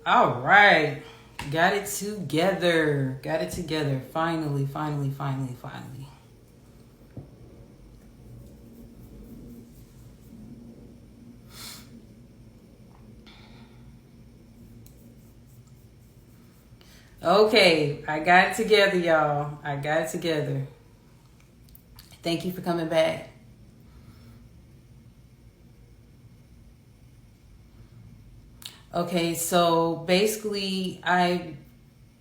All right. Got it together. Got it together. Finally. Okay, I got it together, y'all. I got it together. Thank you for coming back. Okay, so basically I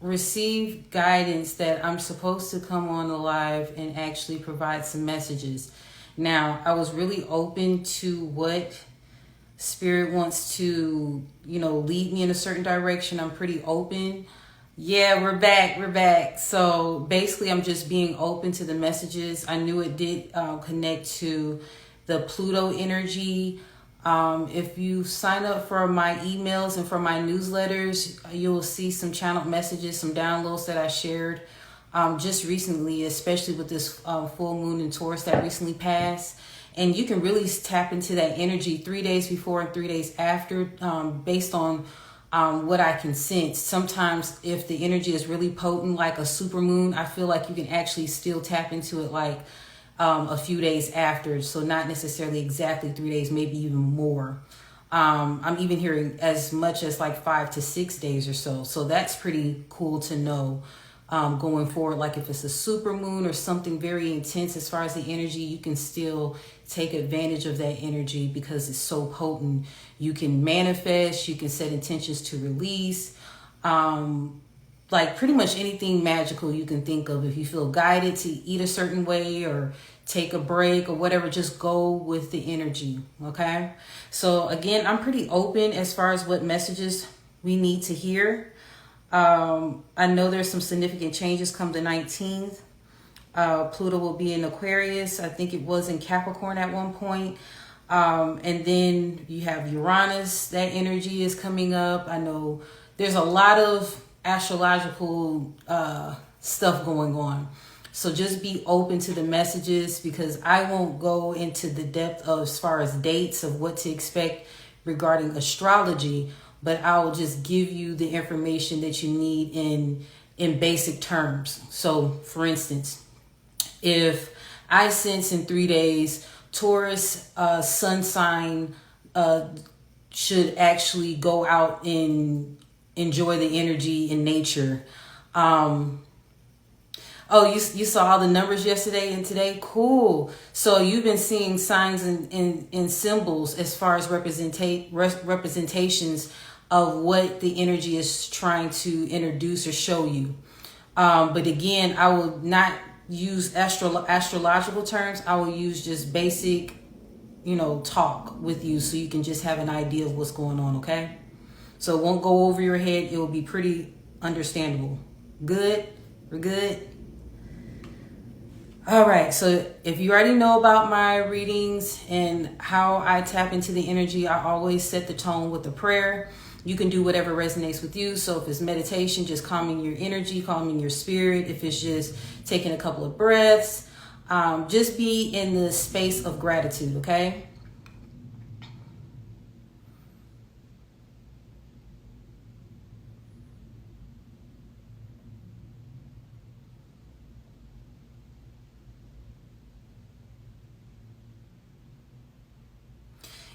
received guidance that I'm supposed to come on the live and actually provide some messages. Now, I was really open to what Spirit wants to, lead me in a certain direction. I'm pretty open. Yeah, we're back. So basically, I'm just being open to the messages. I knew it did connect to the Pluto energy. If you sign up for my emails and for my newsletters, you'll see some channeled messages, some downloads that I shared just recently, especially with this full moon in Taurus that recently passed. And you can really tap into that energy 3 days before and 3 days after, based on what I can sense. Sometimes if the energy is really potent, like a super moon, I feel like you can actually still tap into it like a few days after. So not necessarily exactly 3 days, maybe even more. I'm even hearing as much as like 5 to 6 days or so. So that's pretty cool to know going forward. Like if it's a super moon or something very intense as far as the energy, you can still take advantage of that energy because it's so potent. You can manifest, you can set intentions to release, like pretty much anything magical you can think of. If you feel guided to eat a certain way or take a break or whatever, just go with the energy. Okay. So again, I'm pretty open as far as what messages we need to hear. I know there's some significant changes come the 19th. Pluto will be in Aquarius. I think it was in Capricorn at one point. And then you have Uranus. That energy is coming up. I know there's a lot of astrological stuff going on. So just be open to the messages because I won't go into the depth of as far as dates of what to expect regarding astrology, but I will just give you the information that you need in basic terms. So for instance, if I sense in 3 days, Taurus sun sign should actually go out and enjoy the energy in nature. Oh, you saw all the numbers yesterday and today? Cool. So you've been seeing signs and symbols as far as representations of what the energy is trying to introduce or show you. But again, I will not use astrological terms. I will use just basic, talk with you so you can just have an idea of what's going on, okay? So it won't go over your head. It will be pretty understandable. Good? We're good? All right, so if you already know about my readings and how I tap into the energy, I always set the tone with a prayer. You can do whatever resonates with you. So if it's meditation, just calming your energy, calming your spirit. If it's just taking a couple of breaths, just be in the space of gratitude, okay?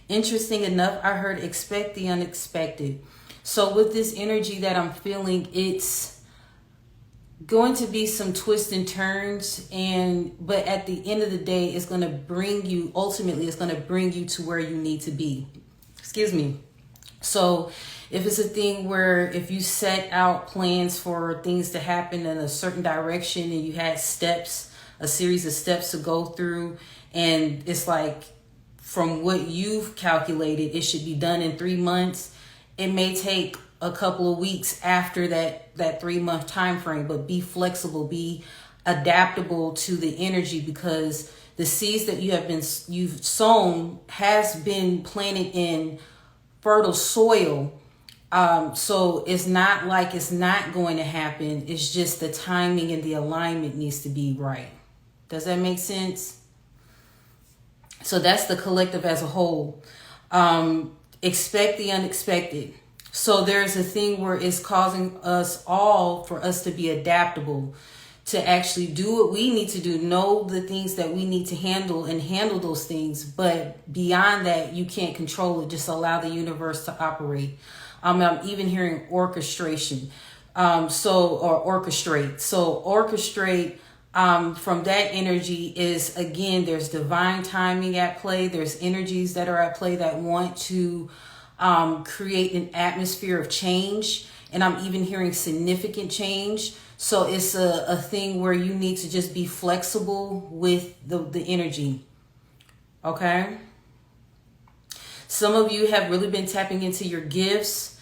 Interesting enough, I heard expect the unexpected. So with this energy that I'm feeling, it's going to be some twists and turns, but at the end of the day, it's going to bring you, ultimately, it's going to bring you to where you need to be. Excuse me. So if it's a thing where if you set out plans for things to happen in a certain direction and you had steps, a series of steps to go through, and it's like, from what you've calculated, it should be done in 3 months. It may take a couple of weeks after that 3 month time frame, but be flexible, be adaptable to the energy because the seeds that you've sown has been planted in fertile soil. So it's not like it's not going to happen. It's just the timing and the alignment needs to be right. Does that make sense? So that's the collective as a whole. Expect the unexpected. So there's a thing where it's causing us all for us to be adaptable, to actually do what we need to do, know the things that we need to handle and handle those things. But beyond that, you can't control it. Just allow the universe to operate. I'm even hearing orchestration. Or orchestrate. So orchestrate from that energy is, again, there's divine timing at play. There's energies that are at play that want to create an atmosphere of change. And I'm even hearing significant change. So it's a thing where you need to just be flexible with the energy. Okay. Some of you have really been tapping into your gifts.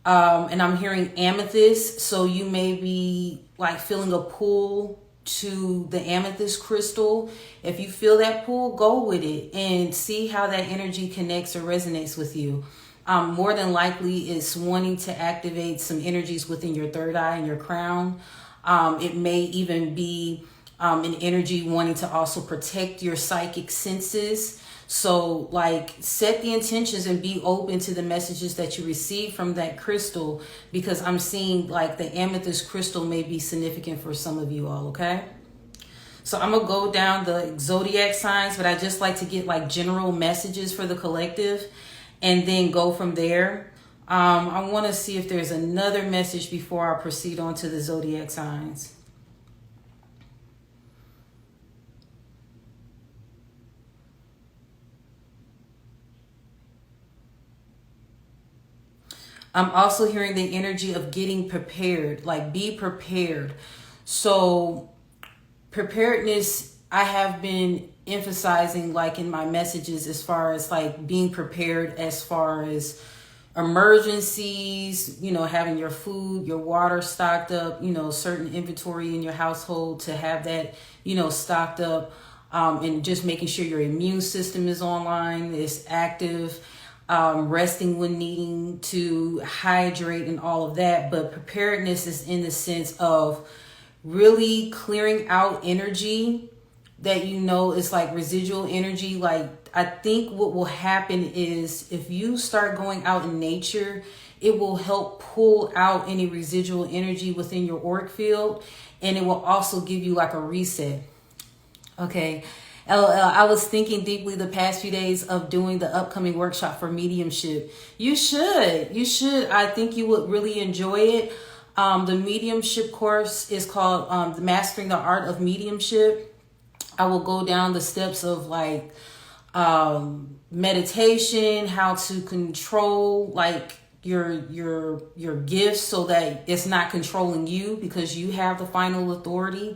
And I'm hearing amethyst. So you may be like feeling a pull to the amethyst crystal. If you feel that pull, go with it and see how that energy connects or resonates with you. More than likely, it's wanting to activate some energies within your third eye and your crown. It may even be an energy wanting to also protect your psychic senses. So like set the intentions and be open to the messages that you receive from that crystal, because I'm seeing like the amethyst crystal may be significant for some of you all, okay? So I'm going to go down the zodiac signs, but I just like to get like general messages for the collective and then go from there. I want to see if there's another message before I proceed on to the zodiac signs. I'm also hearing the energy of getting prepared, like be prepared. So preparedness, I have been emphasizing like in my messages as far as like being prepared as far as emergencies, you know, having your food, your water stocked up, you know, certain inventory in your household to have that, you know, stocked up, and just making sure your immune system is online, is active, resting when needing to hydrate and all of that. But preparedness is in the sense of really clearing out energy that you know is like residual energy. Like I think what will happen is if you start going out in nature, it will help pull out any residual energy within your auric field, and it will also give you like a reset. Okay. LOL, I was thinking deeply the past few days of doing the upcoming workshop for mediumship. You should. I think you would really enjoy it. The mediumship course is called Mastering the Art of Mediumship. I will go down the steps of like meditation, how to control like your gifts so that it's not controlling you, because you have the final authority.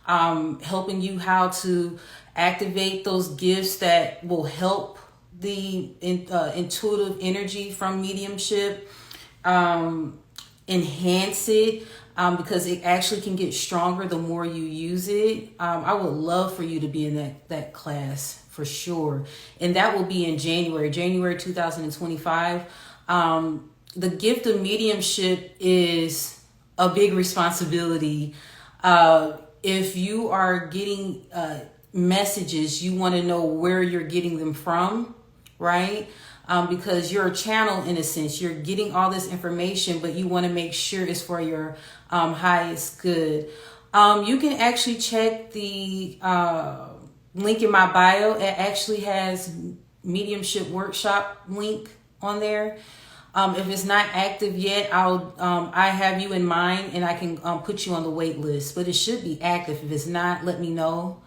Helping you how to activate those gifts that will help the intuitive energy from mediumship, enhance it, because it actually can get stronger the more you use it. I would love for you to be in that class for sure. And that will be in January 2025. The gift of mediumship is a big responsibility. If you are getting messages, you want to know where you're getting them from, right? Because you're a channel in a sense. You're getting all this information, but you want to make sure it's for your highest good. You can actually check the link in my bio. It actually has mediumship workshop link on there. If it's not active yet, I have you in mind and I can put you on the wait list, but it should be active. If it's not, let me know.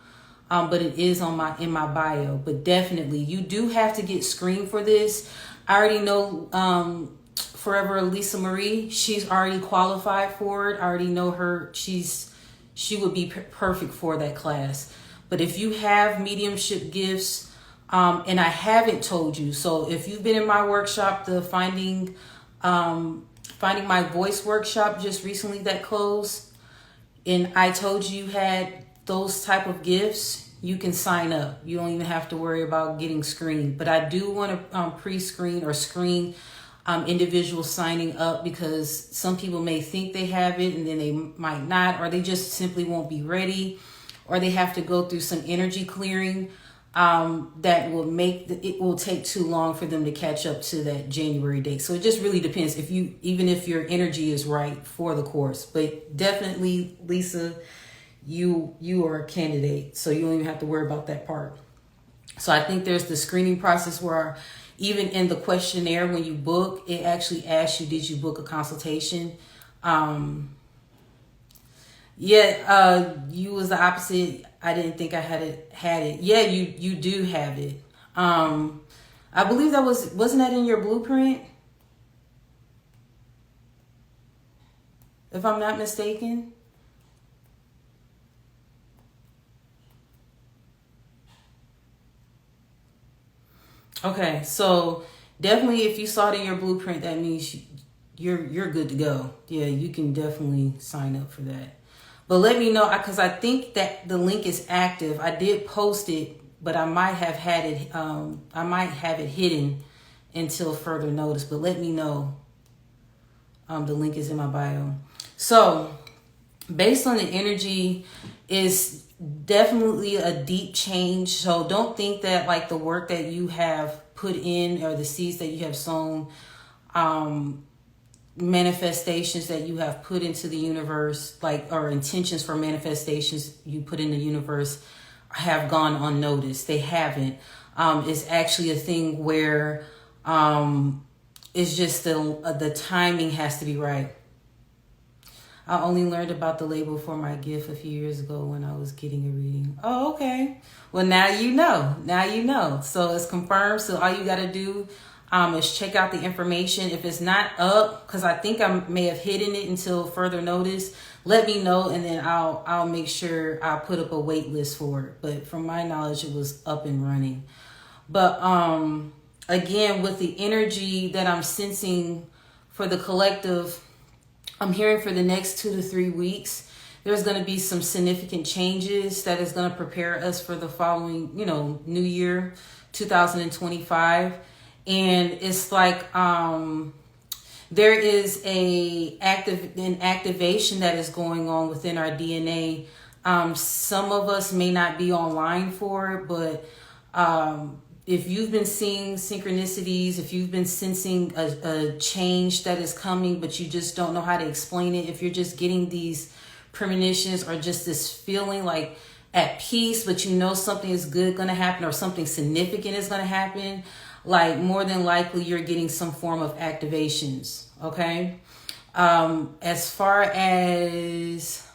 But it is in my bio. But definitely, you do have to get screened for this. I already know Forever Lisa Marie. She's already qualified for it. I already know her. She would be perfect for that class. But if you have mediumship gifts, and I haven't told you, so if you've been in my workshop, the Finding My Voice workshop just recently that closed, and I told you had those type of gifts, you can sign up. You don't even have to worry about getting screened. But I do want to pre-screen or screen individuals signing up, because some people may think they have it and then they might not, or they just simply won't be ready, or they have to go through some energy clearing. that will make it will take too long for them to catch up to that January date. So it just really depends even if your energy is right for the course. But definitely, Lisa, you are a candidate, so you don't even have to worry about that part. So I think there's the screening process where even in the questionnaire when you book, it actually asks you, did you book a consultation? You was the opposite. I didn't think I had it. Yeah, you do have it. I believe that wasn't that in your blueprint? If I'm not mistaken. Okay, so definitely if you saw it in your blueprint, that means you're good to go. Yeah, you can definitely sign up for that. But let me know, because I think that the link is active. I did post it, but I might have had it. I might have it hidden until further notice. But let me know. The link is in my bio. So, based on the energy, is definitely a deep change. So don't think that like the work that you have put in or the seeds that you have sown, manifestations that you have put into the universe, like, or intentions for manifestations you put in the universe, have gone unnoticed. They haven't. It's actually a thing where it's just the timing has to be right. I only learned about the label for my gift a few years ago when I was getting a reading. Oh, okay. Well, now you know. Now you know. So it's confirmed. So all you got to do is check out the information. If it's not up, because I think I may have hidden it until further notice, let me know, and then I'll make sure I'll put up a wait list for it. But from my knowledge, it was up and running. But again, with the energy that I'm sensing for the collective, I'm hearing for the next 2 to 3 weeks, there's going to be some significant changes that is going to prepare us for the following, new year, 2025. And it's like there is an activation that is going on within our DNA. Some of us may not be online for it, but if you've been seeing synchronicities, if you've been sensing a change that is coming, but you just don't know how to explain it, if you're just getting these premonitions or just this feeling like at peace, but you know something is good going to happen or something significant is going to happen, like more than likely you're getting some form of activations. Okay. As far as,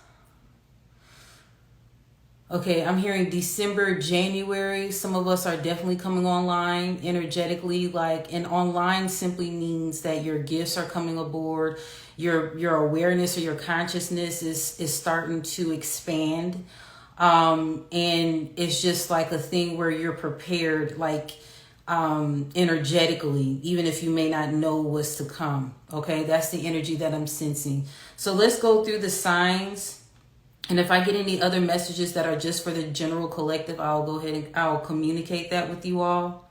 okay, I'm hearing December, January. Some of us are definitely coming online energetically. And online simply means that your gifts are coming aboard. Your awareness or your consciousness is starting to expand. And it's just like a thing where you're prepared, energetically, even if you may not know what's to come. Okay, that's the energy that I'm sensing. So let's go through the signs. And if I get any other messages that are just for the general collective, I'll go ahead and I'll communicate that with you all.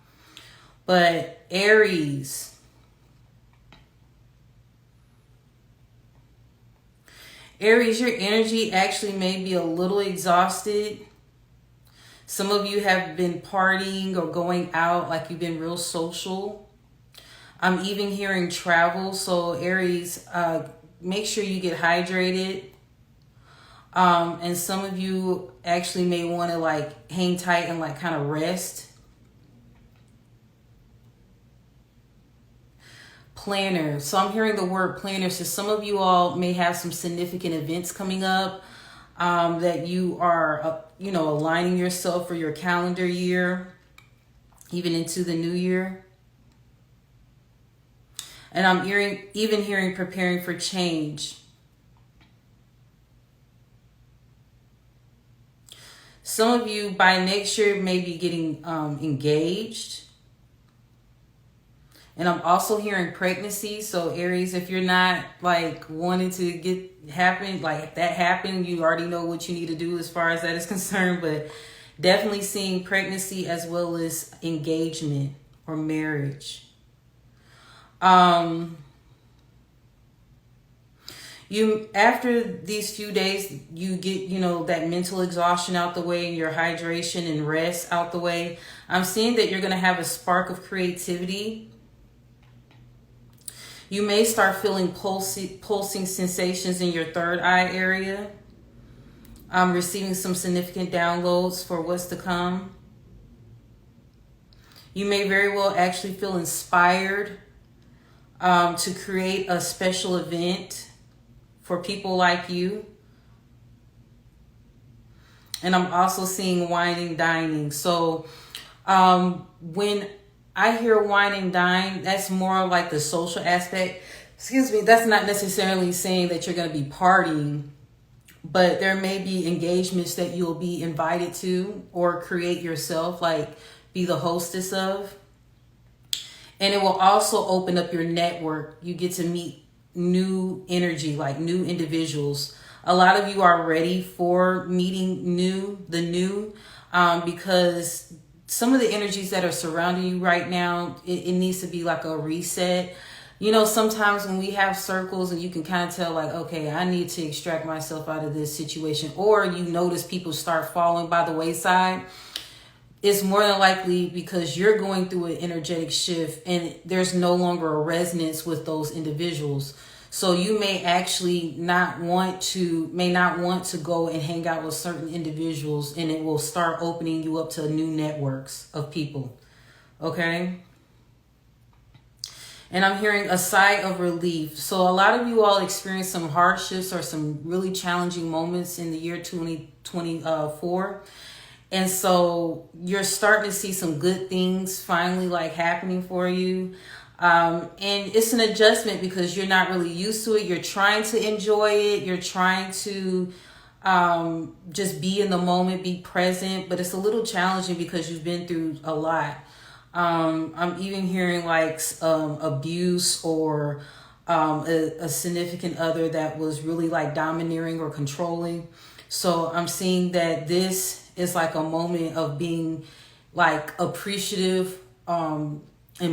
But Aries. Aries, your energy actually may be a little exhausted. Some of you have been partying or going out, like you've been real social. I'm even hearing travel. So Aries, make sure you get hydrated. And some of you actually may want to hang tight and kind of rest. Planner. So I'm hearing the word planner. So some of you all may have some significant events coming up that you are, aligning yourself for your calendar year, even into the new year. And I'm even hearing preparing for change. Some of you by next year may be getting engaged. And I'm also hearing pregnancy. So Aries, if you're not wanting to that happen, you already know what you need to do as far as that is concerned. But definitely seeing pregnancy as well as engagement or You, after these few days, you get, you know, that mental exhaustion out the way, your hydration and rest out the way. I'm seeing that you're going to have a spark of creativity. You may start feeling pulsing sensations in your third eye area. I'm receiving some significant downloads for what's to come. You may very well actually feel inspired to create a special event for people like you. And I'm also seeing wine and dining. So when I hear wine and dine, that's more like the social aspect. Excuse me, that's not necessarily saying that you're going to be partying, but there may be engagements that you'll be invited to or create yourself, like be the hostess of. And it will also open up your network. You get to meet new energy, like new individuals. A lot of you are ready for meeting the new, because some of the energies that are surrounding you right now, it needs to be like a reset. You know, sometimes when we have circles and you can kind of tell like, okay, I need to extract myself out of this situation, or you notice people start falling by the wayside, it's more than likely because you're going through an energetic shift and there's no longer a resonance with those individuals. So you may actually not want to go and hang out with certain individuals, and it will start opening you up to new networks of people. Okay? And I'm hearing a sigh of relief. So a lot of you all experienced some hardships or some really challenging moments in the year 2024. And so you're starting to see some good things finally like happening for you. And it's an adjustment because you're not really used to it. You're trying to enjoy it. You're trying to just be in the moment, be present. But it's a little challenging because you've been through a lot. I'm even hearing like abuse or a significant other that was really like domineering or controlling. So I'm seeing that this is like a moment of being like appreciative and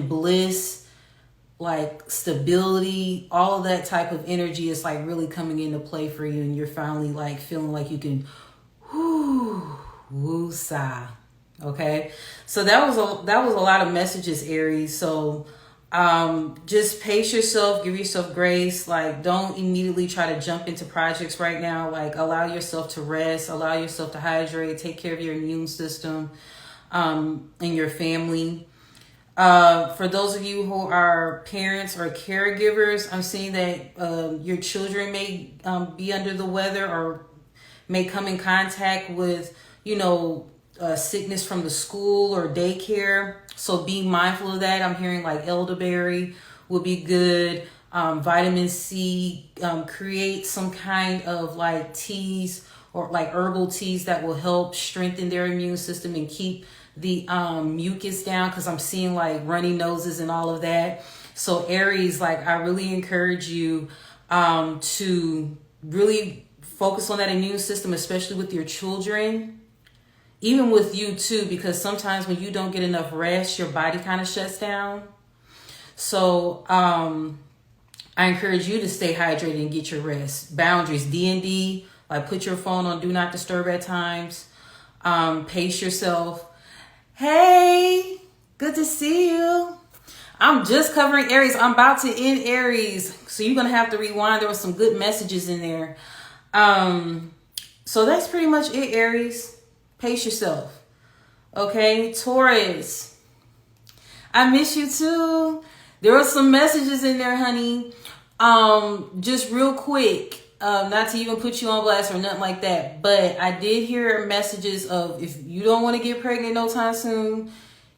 bliss, like stability, all of that type of energy is like really coming into play for you, and you're finally like feeling like you can woo-sigh. Okay, so that was a lot of messages, Aries. So just pace yourself, give yourself grace. Like, don't immediately try to jump into projects right now. Like, allow yourself to rest, allow yourself to hydrate, take care of your immune system and your family. For those of you who are parents or caregivers, I'm seeing that your children may be under the weather or may come in contact with, you know, sickness from the school or daycare. So be mindful of that. I'm hearing like elderberry would be good. Vitamin C, create some kind of like teas or like herbal teas that will help strengthen their immune system and keep the mucus down, because I'm seeing like runny noses and all of that. So Aries, like I really encourage you to really focus on that immune system, especially with your children. Even with you too, because sometimes when you don't get enough rest, your body kind of shuts down. So I encourage you to stay hydrated and get your rest. Boundaries, D&D, like put your phone on do not disturb at times. Pace yourself. Hey, good to see you. I'm just covering Aries. I'm about to end Aries, so you're going to have to rewind. There were some good messages in there. So that's pretty much it, Aries. Pace yourself. Okay, Taurus. I miss you too. There were some messages in there, honey. Just real quick, not to even put you on blast or nothing like that, but I did hear messages of if you don't want to get pregnant no time soon,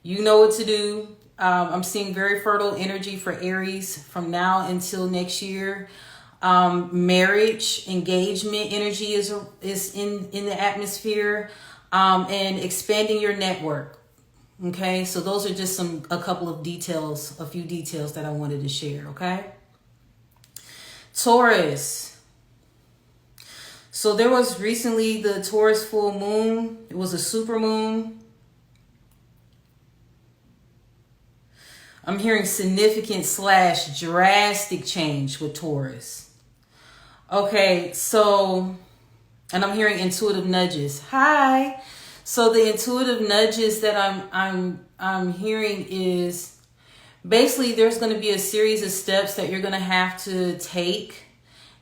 you know what to do. I'm seeing very fertile energy for Aries from now until next year. Marriage, engagement energy is in the atmosphere. And expanding your network. Okay, so those are just a couple of details, a few details that I wanted to share. Okay, Taurus. So there was recently the Taurus full moon. It was a super moon. I'm hearing significant / drastic change with Taurus. Okay, so, and I'm hearing intuitive nudges. Hi. So the intuitive nudges that I'm hearing is basically there's going to be a series of steps that you're going to have to take.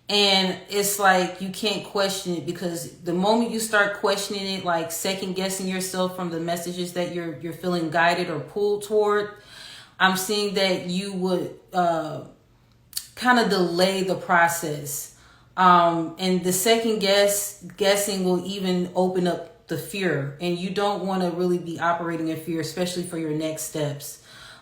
And it's like you can't question it, because the moment you start questioning it, like second guessing yourself from the messages that you're feeling guided or pulled toward, I'm seeing that you would kind of delay the process. And the second guessing will even open up the fear, and you don't want to really be operating in fear, especially for your next steps.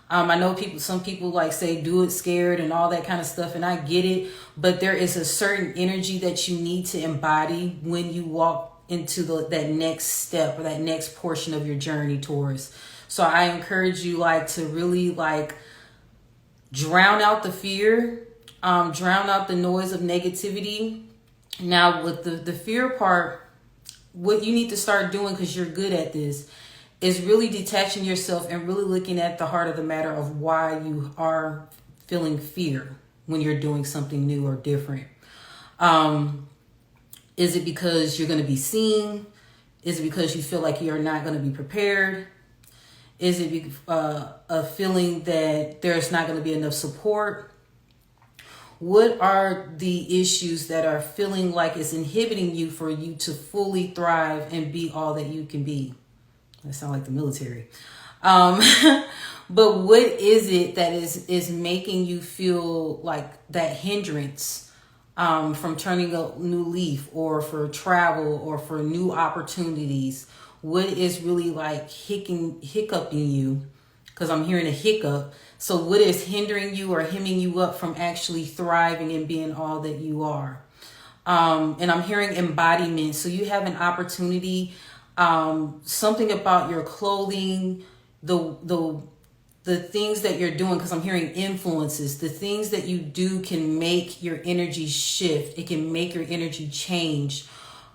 I know some people like say do it scared and all that kind of stuff, and I get it, but there is a certain energy that you need to embody when you walk into that next step or that next portion of your journey towards. So I encourage you to really drown out the fear, drown out the noise of negativity. Now with the fear part, what you need to start doing, because you're good at this, is really detaching yourself and really looking at the heart of the matter of why you are feeling fear when you're doing something new or different. Is it because you're going to be seen? Is it because you feel like you're not going to be prepared? Is it a feeling that there's not going to be enough support? What are the issues that are feeling like it's inhibiting you for you to fully thrive and be all that you can be? That sounds like the military. But what is it that is making you feel like that hindrance from turning a new leaf, or for travel, or for new opportunities? What is really hiccuping you? Because I'm hearing a hiccup. So what is hindering you or hemming you up from actually thriving and being all that you are? And I'm hearing embodiment. So you have an opportunity, something about your clothing, the things that you're doing, because I'm hearing influences. The things that you do can make your energy shift. It can make your energy change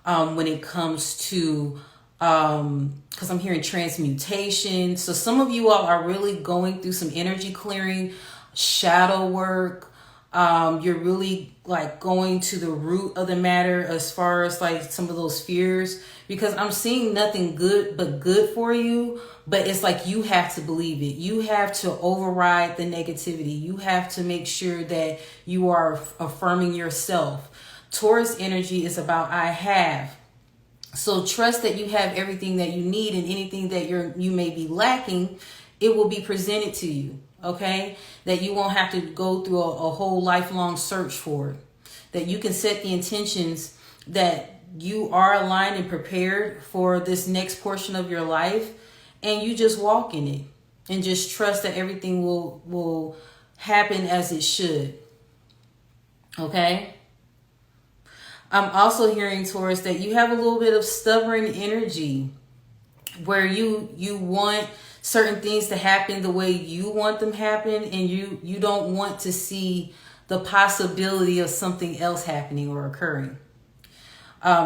when it comes to, because I'm hearing transmutation. So some of you all are really going through some energy clearing, shadow work. You're really going to the root of the matter as far as some of those fears, because I'm seeing nothing but good for you. But it's you have to believe it. You have to override the negativity. You have to make sure that you are affirming yourself. Taurus energy is about I have. So trust that you have everything that you need, and anything that you may be lacking, it will be presented to you. Okay? That you won't have to go through a whole lifelong search for it. That you can set the intentions that you are aligned and prepared for this next portion of your life, and you just walk in it and just trust that everything will happen as it should. Okay? I'm also hearing, Taurus, that you have a little bit of stubborn energy where you want certain things to happen the way you want them happen, and you don't want to see the possibility of something else happening or occurring.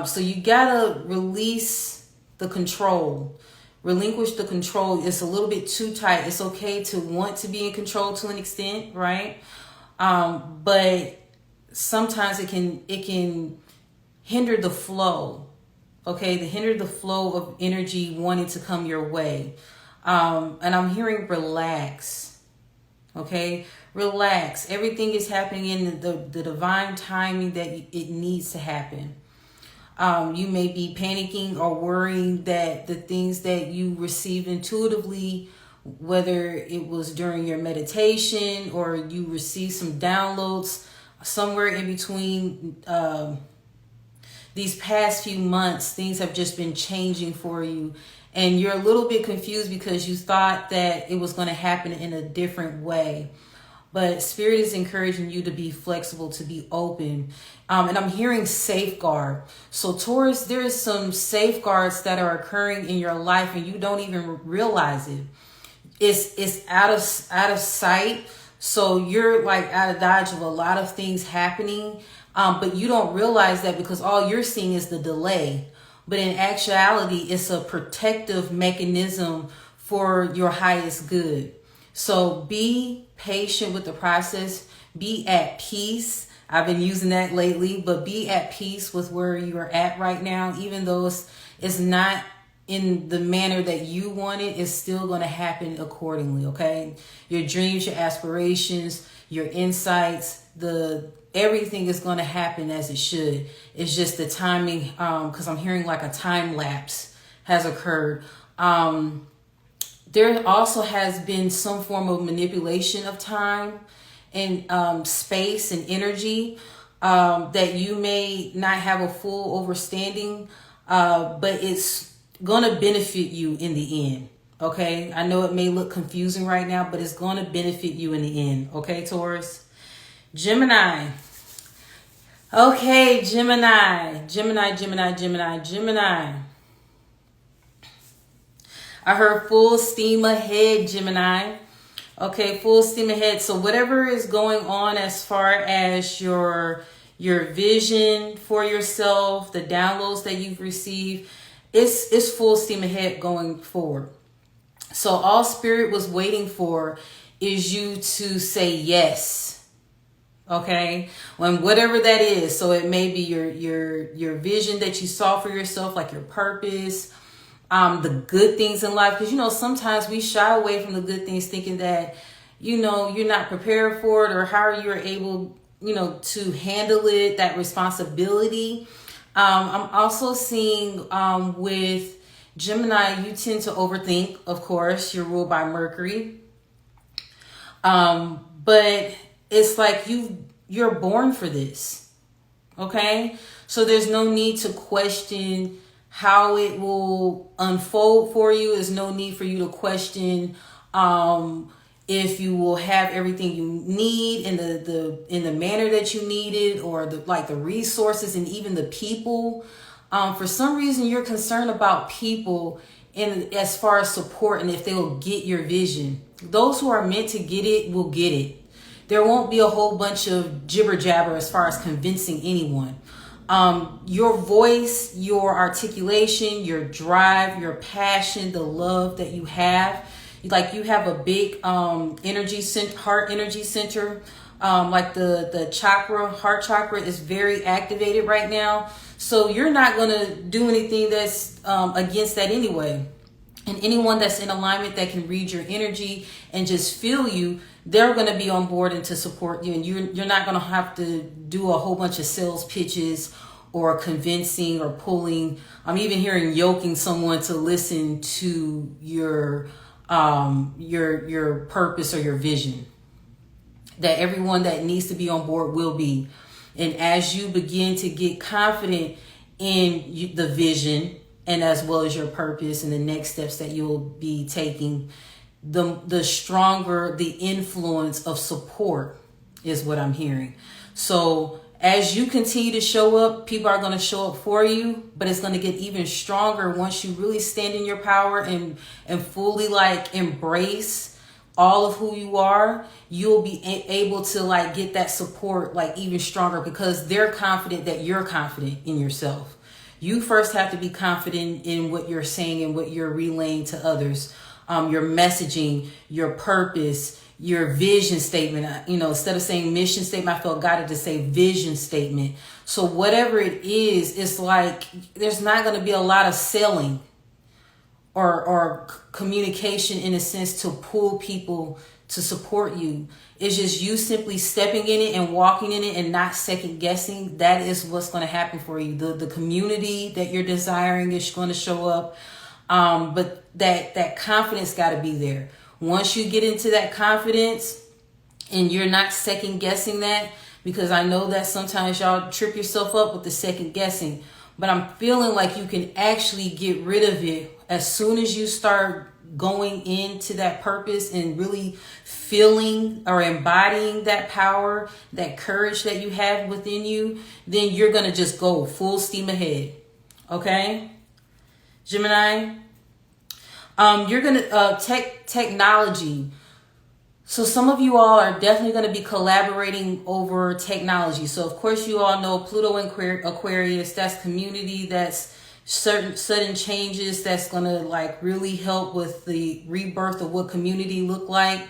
So you gotta release the control, relinquish the control. It's a little bit too tight. It's okay to want to be in control to an extent, right? But sometimes it can hinder the flow. Okay, to hinder the flow of energy wanting to come your way. And I'm hearing relax. Okay, relax. Everything is happening in the divine timing that it needs to happen. You may be panicking or worrying that the things that you receive intuitively, whether it was during your meditation or you received some downloads somewhere in between these past few months, things have just been changing for you. And you're a little bit confused because you thought that it was going to happen in a different way. But Spirit is encouraging you to be flexible, to be open. And I'm hearing safeguard. So Taurus, there is some safeguards that are occurring in your life and you don't even realize it. It's out of sight. So you're out of dodge of a lot of things happening. But you don't realize that because all you're seeing is the delay. But in actuality, it's a protective mechanism for your highest good. So be patient with the process. Be at peace. I've been using that lately, but be at peace with where you are at right now. Even though it's not in the manner that you want it, it's still going to happen accordingly, okay? Your dreams, your aspirations, your insights, everything is going to happen as it should. It's just the timing, because I'm hearing like a time lapse has occurred. There also has been some form of manipulation of time and space and energy that you may not have a full understanding, but it's going to benefit you in the end. Okay, I know it may look confusing right now, but it's going to benefit you in the end. Okay, Taurus. Gemini. Okay, Gemini. I heard full steam ahead, Gemini. Okay, full steam ahead. So whatever is going on as far as your vision for yourself, the downloads that you've received, it's full steam ahead going forward. So all Spirit was waiting for is you to say yes. Okay, when whatever that is. So it may be your vision that you saw for yourself, like your purpose, the good things in life. Because, you know, sometimes we shy away from the good things thinking that, you know, you're not prepared for it or how you're able, you know, to handle it, that responsibility. I'm also seeing with Gemini, you tend to overthink. Of course, you're ruled by Mercury. But it's like you're born for this. Okay? So there's no need to question how it will unfold for you. There's no need for you to question if you will have everything you need in the manner that you need it, or the resources and even the people. For some reason, you're concerned about people in as far as support and if they will get your vision. Those who are meant to get it will get it. There won't be a whole bunch of jibber jabber as far as convincing anyone. Your voice, your articulation, your drive, your passion, the love that you have, like you have a big energy center, heart energy center, like the chakra, heart chakra is very activated right now. So you're not going to do anything that's against that anyway. And anyone that's in alignment that can read your energy and just feel you, they're going to be on board and to support you. And you're not going to have to do a whole bunch of sales pitches or convincing or pulling. I'm even hearing yoking someone to listen to your purpose or your vision. That everyone that needs to be on board will be. And as you begin to get confident in the vision and as well as your purpose and the next steps that you'll be taking, the stronger the influence of support is what I'm hearing. So as you continue to show up, people are going to show up for you, but it's going to get even stronger once you really stand in your power and fully like embrace all of who you are. You'll be able to get that support even stronger because they're confident that you're confident in yourself. You first have to be confident in what you're saying and what you're relaying to others. Your messaging, your purpose, your vision statement. Instead of saying mission statement, I felt guided to say vision statement. So whatever it is, it's like there's not going to be a lot of selling or communication in a sense to pull people to support you. It's just you simply stepping in it and walking in it and not second guessing. That is what's going to happen for you. The community that you're desiring is going to show up. But that confidence got to be there. Once you get into that confidence and you're not second guessing that, because I know that sometimes y'all trip yourself up with the second guessing, but I'm feeling like you can actually get rid of it as soon as you start going into that purpose and really feeling or embodying that power, that courage that you have within you. Then you're going to just go full steam ahead. Okay? Gemini, you're going to technology. So some of you all are definitely going to be collaborating over technology. So of course you all know Pluto and Aquarius, that's community, that's certain sudden changes that's going to really help with the rebirth of what community look like.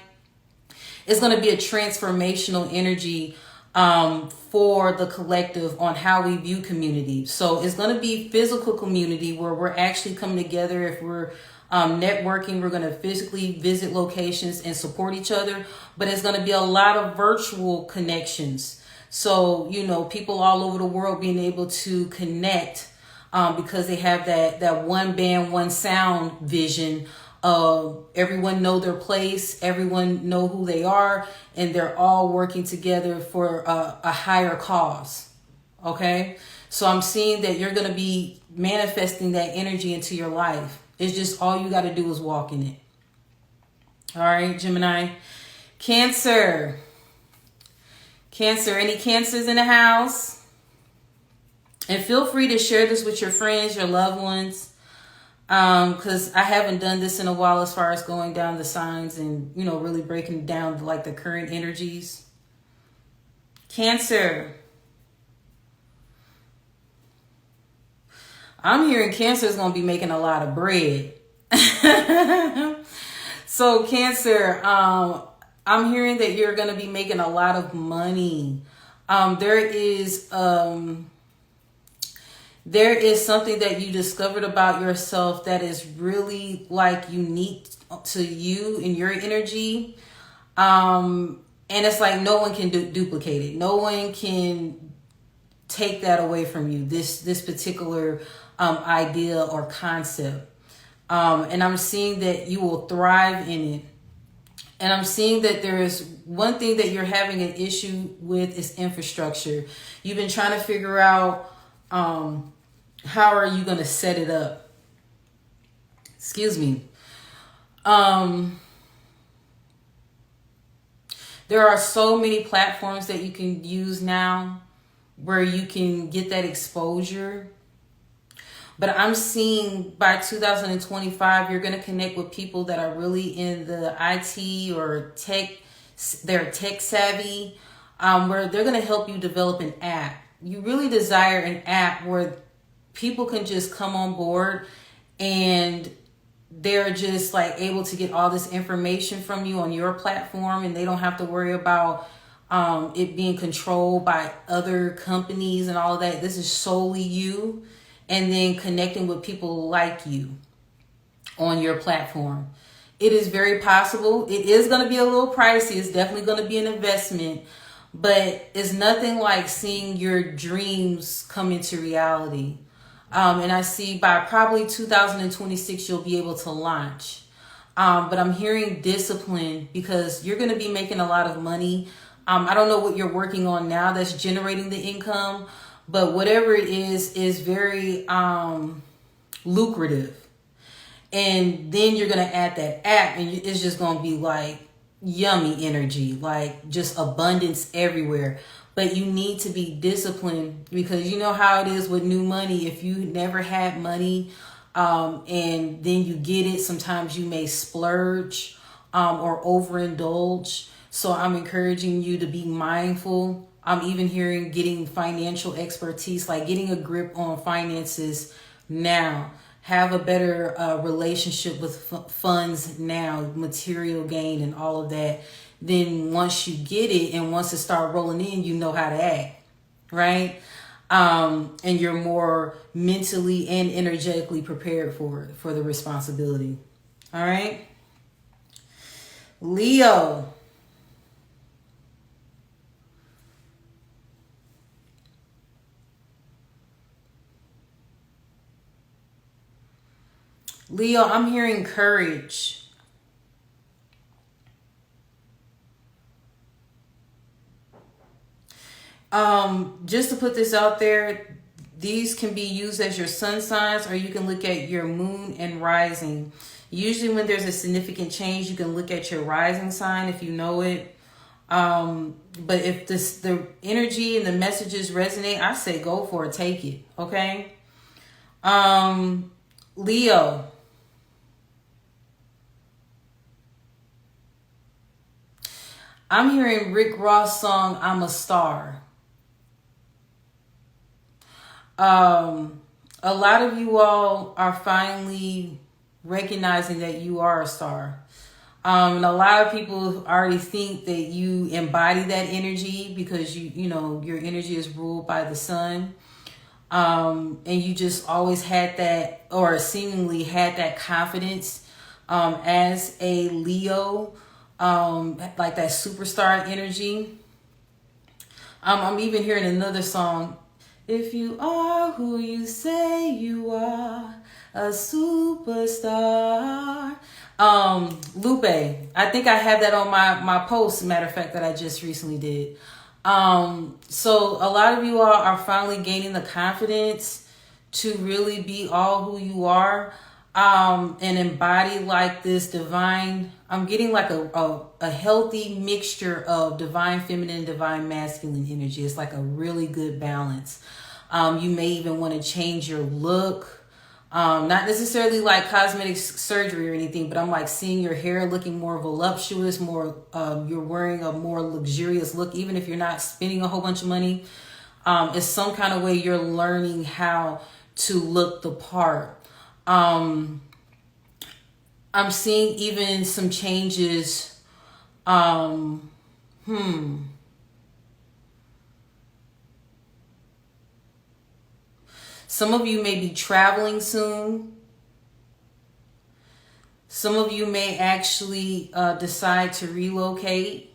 It's going to be a transformational energy for the collective on how we view community. So it's going to be physical community where we're actually coming together. If we're networking, we're going to physically visit locations and support each other, but it's going to be a lot of virtual connections. So, you know, people all over the world being able to connect because they have that one band, one sound vision. Everyone know their place, everyone know who they are, and they're all working together for a higher cause. Okay, so I'm seeing that you're going to be manifesting that energy into your life. It's just all you got to do is walk in it. All right, Gemini. Cancer. Cancer, any Cancers in the house? And feel free to share this with your friends, your loved ones. Because I haven't done this in a while as far as going down the signs and, you know, really breaking down like the current energies. Cancer. I'm hearing Cancer is going to be making a lot of bread. So Cancer, I'm hearing that you're going to be making a lot of money. There is something that you discovered about yourself that is really like unique to you and your energy. And it's like no one can duplicate it. No one can take that away from you. This particular idea or concept. And I'm seeing that you will thrive in it. And I'm seeing that there is one thing that you're having an issue with is infrastructure. You've been trying to figure out how are you going to set it up? Excuse me. There are so many platforms that you can use now where you can get that exposure. But I'm seeing by 2025, you're going to connect with people that are really in the IT or tech. They're tech savvy, where they're going to help you develop an app. You really desire an app where people can just come on board and they're just like able to get all this information from you on your platform, and they don't have to worry about it being controlled by other companies and all of that. This is solely you, and then connecting with people like you on your platform. It is very possible. It is going to be a little pricey. It's definitely going to be an investment, but it's nothing like seeing your dreams come into reality. And I see by probably 2026, you'll be able to launch. But I'm hearing discipline because you're going to be making a lot of money. I don't know what you're working on now that's generating the income, but whatever it is very lucrative. And then you're going to add that app and it's just going to be like yummy energy, like just abundance everywhere. But you need to be disciplined because you know how it is with new money. If you never had money and then you get it, sometimes you may splurge or overindulge. So I'm encouraging you to be mindful. I'm even hearing getting financial expertise, like getting a grip on finances now. Have a better relationship with funds now, material gain and all of that. Then once you get it and once it start rolling in, you know how to act, right? And you're more mentally and energetically prepared for the responsibility. All right. Leo. Leo, I'm hearing courage. Just to put this out there, these can be used as your sun signs, or you can look at your moon and rising. Usually when there's a significant change, you can look at your rising sign if you know it. But if the energy and the messages resonate, I say go for it, take it, okay? Leo. I'm hearing Rick Ross' song, I'm a Star. A lot of you all are finally recognizing that you are a star. And a lot of people already think that you embody that energy because you know, your energy is ruled by the sun. And you just always had that, or seemingly had that confidence, as a Leo, like that superstar energy. I'm even hearing another song. If you are who you say you are, a superstar. Lupe, I think I have that on my post, matter of fact, that I just recently did. So a lot of you all are finally gaining the confidence to really be all who you are, and embody like this divine, I'm getting like a healthy mixture of divine feminine and divine masculine energy. It's like a really good balance. You may even want to change your look. Not necessarily like cosmetic surgery or anything, but I'm like seeing your hair looking more voluptuous, more, you're wearing a more luxurious look, even if you're not spending a whole bunch of money. It's some kind of way you're learning how to look the part. I'm seeing even some changes. Some of you may be traveling soon. Some of you may actually decide to relocate.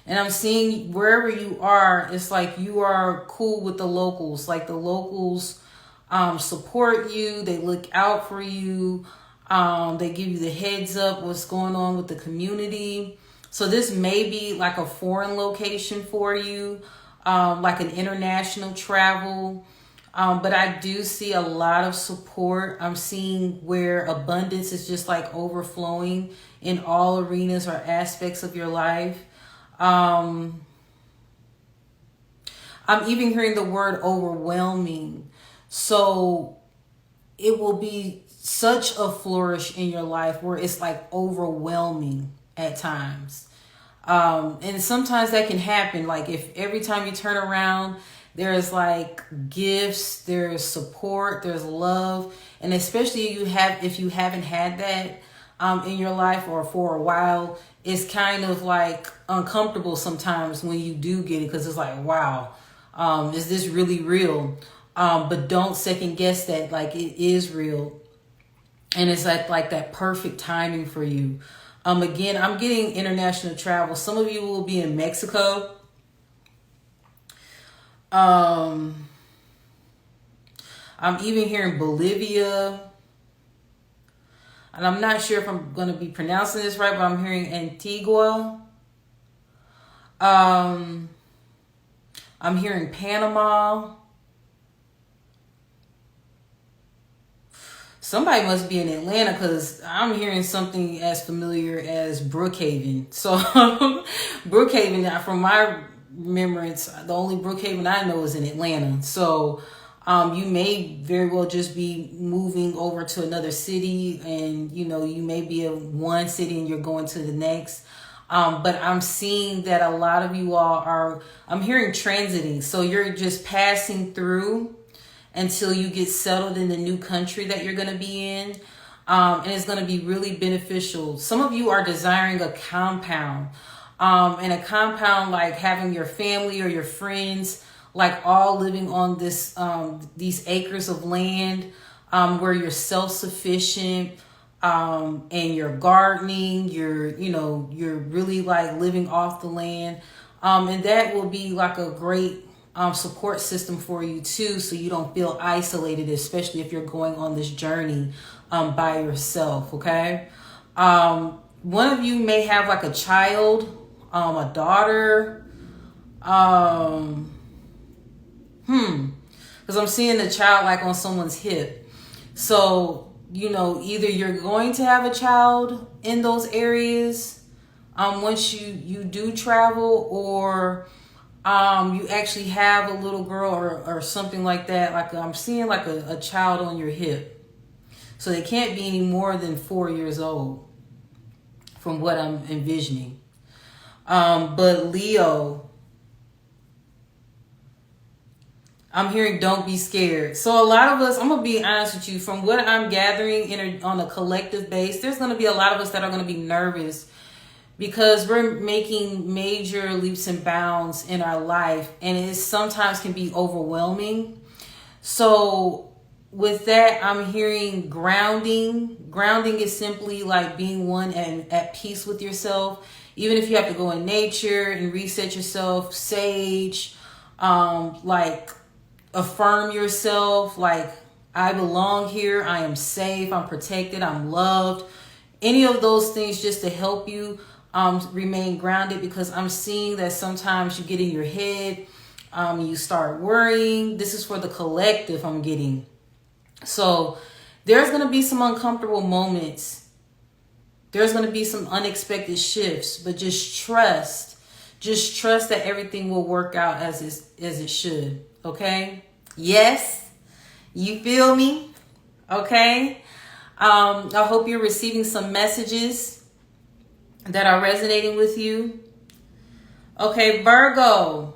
And I'm seeing wherever you are, it's like you are cool with the locals. Like the locals support you. They look out for you. They give you the heads up what's going on with the community. So this may be like a foreign location for you, like an international travel. But I do see a lot of support. I'm seeing where abundance is just like overflowing in all arenas or aspects of your life. I'm even hearing the word overwhelming. So it will be such a flourish in your life where it's like overwhelming at times. And sometimes that can happen. Like if every time you turn around, there's like gifts, there's support, there's love. And especially if you haven't had that in your life or for a while, it's kind of like uncomfortable sometimes when you do get it, because it's like, wow, is this really real? But don't second guess that. Like it is real. And it's like that perfect timing for you. Again, I'm getting international travel. Some of you will be in Mexico. I'm even hearing Bolivia. And I'm not sure if I'm going to be pronouncing this right, but I'm hearing Antigua. I'm hearing Panama. Somebody must be in Atlanta, because I'm hearing something as familiar as Brookhaven. So Brookhaven, from my remembrance, the only Brookhaven I know is in Atlanta. So you may very well just be moving over to another city, and you know, you may be in one city and you're going to the next. But I'm seeing that a lot of you all are, I'm hearing transiting. So you're just passing through until you get settled in the new country that you're going to be in. And it's going to be really beneficial. Some of you are desiring a compound. And a compound, like having your family or your friends, like all living on this, these acres of land, where you're self-sufficient, and you're gardening, you're really like living off the land. And that will be like a great support system for you too, so you don't feel isolated, especially if you're going on this journey by yourself. Okay. One of you may have like a child, a daughter, because I'm seeing the child like on someone's hip. So, you know, either you're going to have a child in those areas once you do travel, or you actually have a little girl or something like that. Like I'm seeing like a child on your hip. So they can't be any more than 4 years old from what I'm envisioning. But Leo, I'm hearing don't be scared. So a lot of us, I'm going to be honest with you, from what I'm gathering on a collective base, there's going to be a lot of us that are going to be nervous because we're making major leaps and bounds in our life, and it sometimes can be overwhelming. So with that, I'm hearing grounding. Grounding is simply like being one and at peace with yourself. Even if you have to go in nature and reset yourself, sage, like affirm yourself, like I belong here, I am safe, I'm protected, I'm loved. Any of those things just to help you remain grounded, because I'm seeing that sometimes you get in your head, you start worrying. This is for the collective I'm getting. So there's going to be some uncomfortable moments. There's going to be some unexpected shifts, but just trust that everything will work out as it should. Okay. Yes. You feel me? Okay. I hope you're receiving some messages that are resonating with you. Okay, Virgo.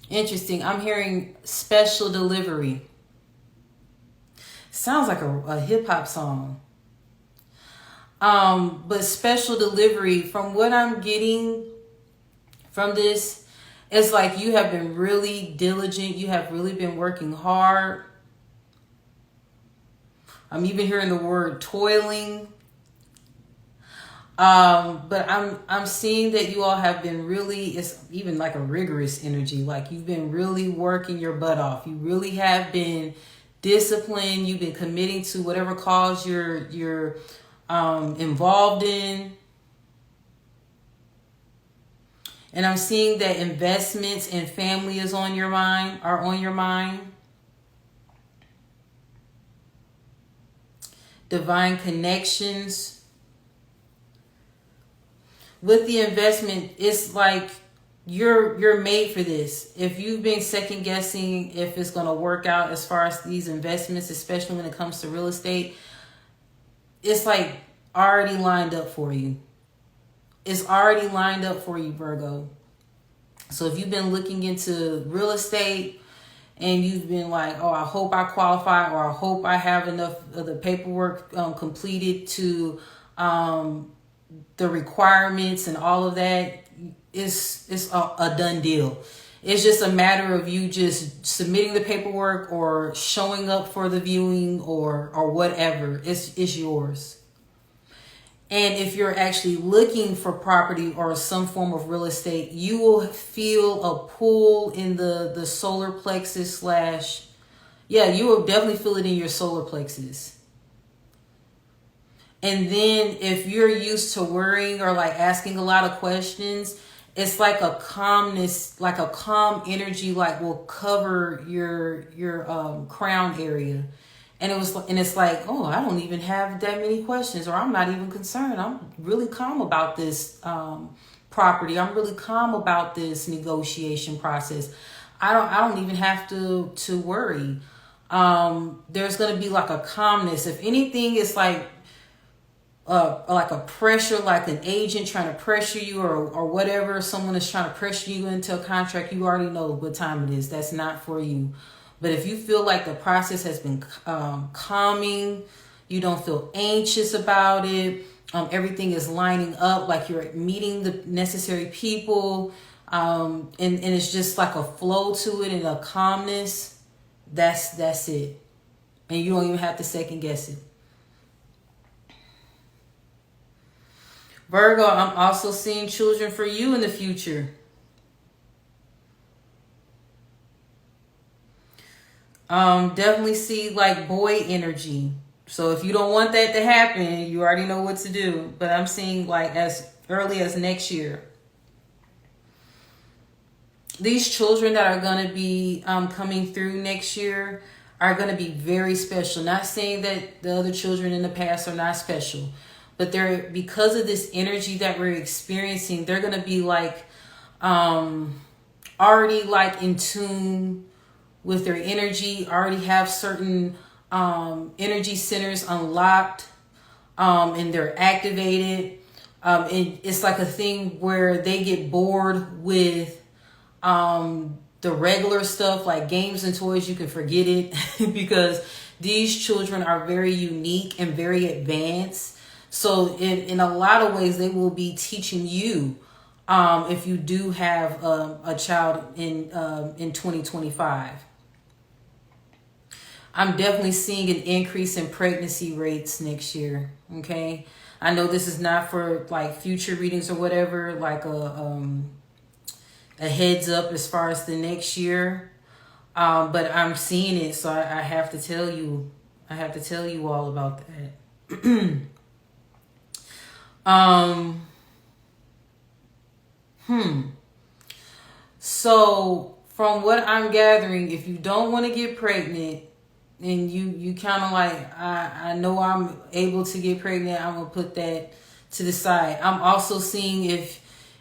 Interesting. I'm hearing special delivery. Sounds like a hip hop song. But special delivery, from what I'm getting from this, it's like you have been really diligent. You have really been working hard. I'm even hearing the word toiling. But I'm seeing that you all have been really, it's even like a rigorous energy. Like you've been really working your butt off. You really have been disciplined. You've been committing to whatever cause you're involved in. And I'm seeing that investments and family are on your mind. Divine connections. With the investment, it's like you're made for this. If you've been second guessing if it's going to work out as far as these investments, especially when it comes to real estate, it's like already lined up for you. It's already lined up for you, Virgo. So if you've been looking into real estate and you've been like, oh, I hope I qualify, or I hope I have enough of the paperwork completed to the requirements and all of that, it's a done deal. It's just a matter of you just submitting the paperwork or showing up for the viewing or whatever. It's yours. And if you're actually looking for property or some form of real estate, you will feel a pull in the solar plexus you will definitely feel it in your solar plexus. And then if you're used to worrying or like asking a lot of questions, it's like a calmness, like a calm energy, like will cover your crown area. And it's like, oh, I don't even have that many questions, or I'm not even concerned. I'm really calm about this property. I'm really calm about this negotiation process. I don't even have to worry. There's going to be like a calmness. If anything, it's like a pressure, like an agent trying to pressure you or whatever. Someone is trying to pressure you into a contract. You already know what time it is. That's not for you. But if you feel like the process has been calming, you don't feel anxious about it, everything is lining up, like you're meeting the necessary people, and it's just like a flow to it and a calmness, that's it. And you don't even have to second guess it. Virgo, I'm also seeing children for you in the future. Definitely see like boy energy. So if you don't want that to happen, you already know what to do. But I'm seeing like as early as next year. These children that are going to be coming through next year are going to be very special. Not saying that the other children in the past are not special, but they're, because of this energy that we're experiencing, they're going to be like already like in tune with their energy, already have certain energy centers unlocked, and they're activated. It's like a thing where they get bored with the regular stuff like games and toys. You can forget it because these children are very unique and very advanced. So in a lot of ways, they will be teaching you if you do have a child in 2025. I'm definitely seeing an increase in pregnancy rates next year. Okay. I know this is not for like future readings or whatever, like a heads up as far as the next year. But I'm seeing it. So I have to tell you, all about that. So from what I'm gathering, if you don't want to get pregnant, and you kind of like, I know I'm able to get pregnant, I'm going to put that to the side. I'm also seeing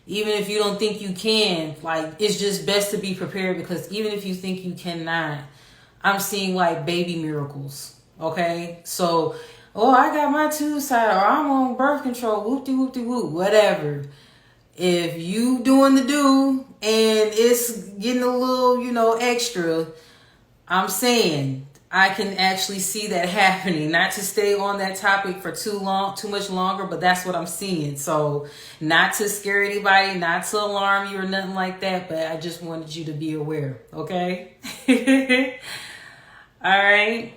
even if you don't think you can, like, it's just best to be prepared, because even if you think you cannot, I'm seeing like baby miracles. Okay. So, I got my tubes tied, or I'm on birth control, whoop-de-whoop-de-whoop, whatever. If you doing the do and it's getting a little, extra, I'm saying I can actually see that happening. Not to stay on that topic for too much longer, but that's what I'm seeing. So not to scare anybody, not to alarm you or nothing like that, but I just wanted you to be aware. Okay. All right.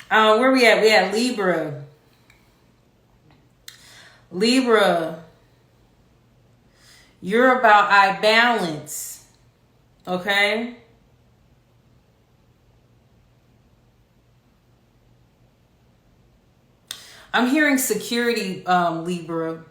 Where we at? We at Libra. Libra, you're about I balance. Okay. I'm hearing security, Libra.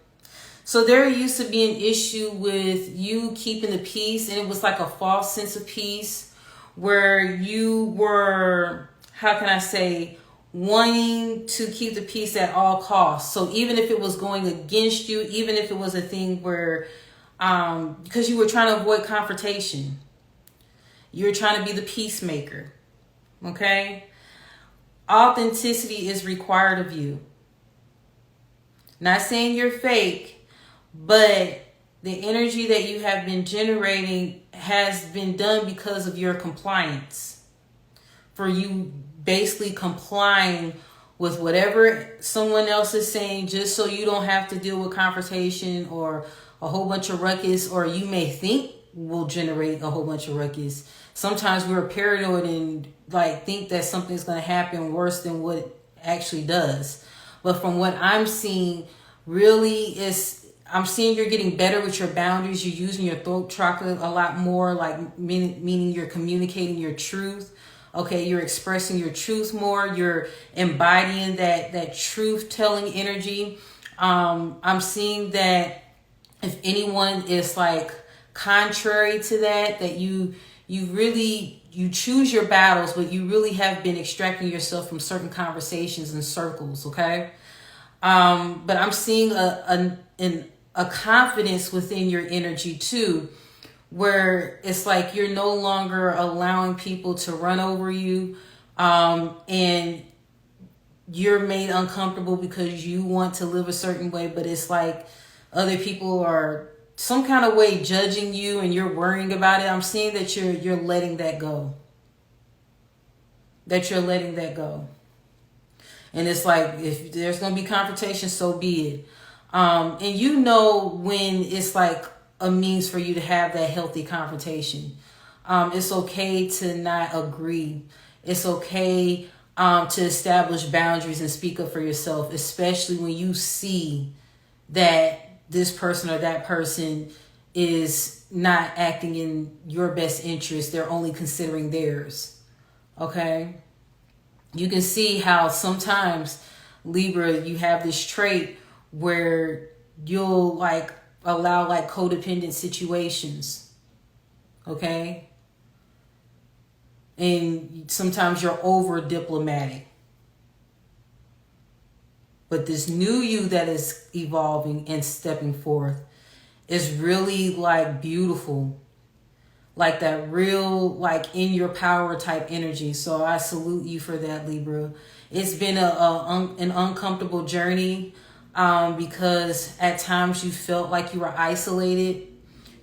So there used to be an issue with you keeping the peace, and it was like a false sense of peace where you were, how can I say, wanting to keep the peace at all costs. So even if it was going against you, even if it was a thing where, because you were trying to avoid confrontation, you were trying to be the peacemaker. Okay. Authenticity is required of you. Not saying you're fake, but the energy that you have been generating has been done because of your compliance. For you basically complying with whatever someone else is saying, just so you don't have to deal with confrontation or a whole bunch of ruckus, or you may think will generate a whole bunch of ruckus. Sometimes we're paranoid and like think that something's going to happen worse than what it actually does. But from what I'm seeing, really I'm seeing you're getting better with your boundaries. You're using your throat chakra a lot more, like meaning you're communicating your truth. Okay, you're expressing your truth more. You're embodying that truth telling energy. I'm seeing that if anyone is like contrary to that you really choose your battles, but you really have been extracting yourself from certain conversations and circles. Okay. But I'm seeing a confidence within your energy too, where it's like you're no longer allowing people to run over you, and you're made uncomfortable because you want to live a certain way, but it's like other people are some kind of way judging you and you're worrying about it. I'm seeing that you're letting that go. That you're letting that go. And it's like, if there's going to be confrontation, so be it. And you know when it's like a means for you to have that healthy confrontation. It's okay to not agree. It's okay to establish boundaries and speak up for yourself, especially when you see that this person or that person is not acting in your best interest. They're only considering theirs. Okay? You can see how sometimes, Libra, you have this trait where you'll like allow like codependent situations. Okay? And sometimes you're over diplomatic. But this new you that is evolving and stepping forth is really like beautiful. Like that real, like in your power type energy. So I salute you for that, Libra. It's been an uncomfortable journey because at times you felt like you were isolated.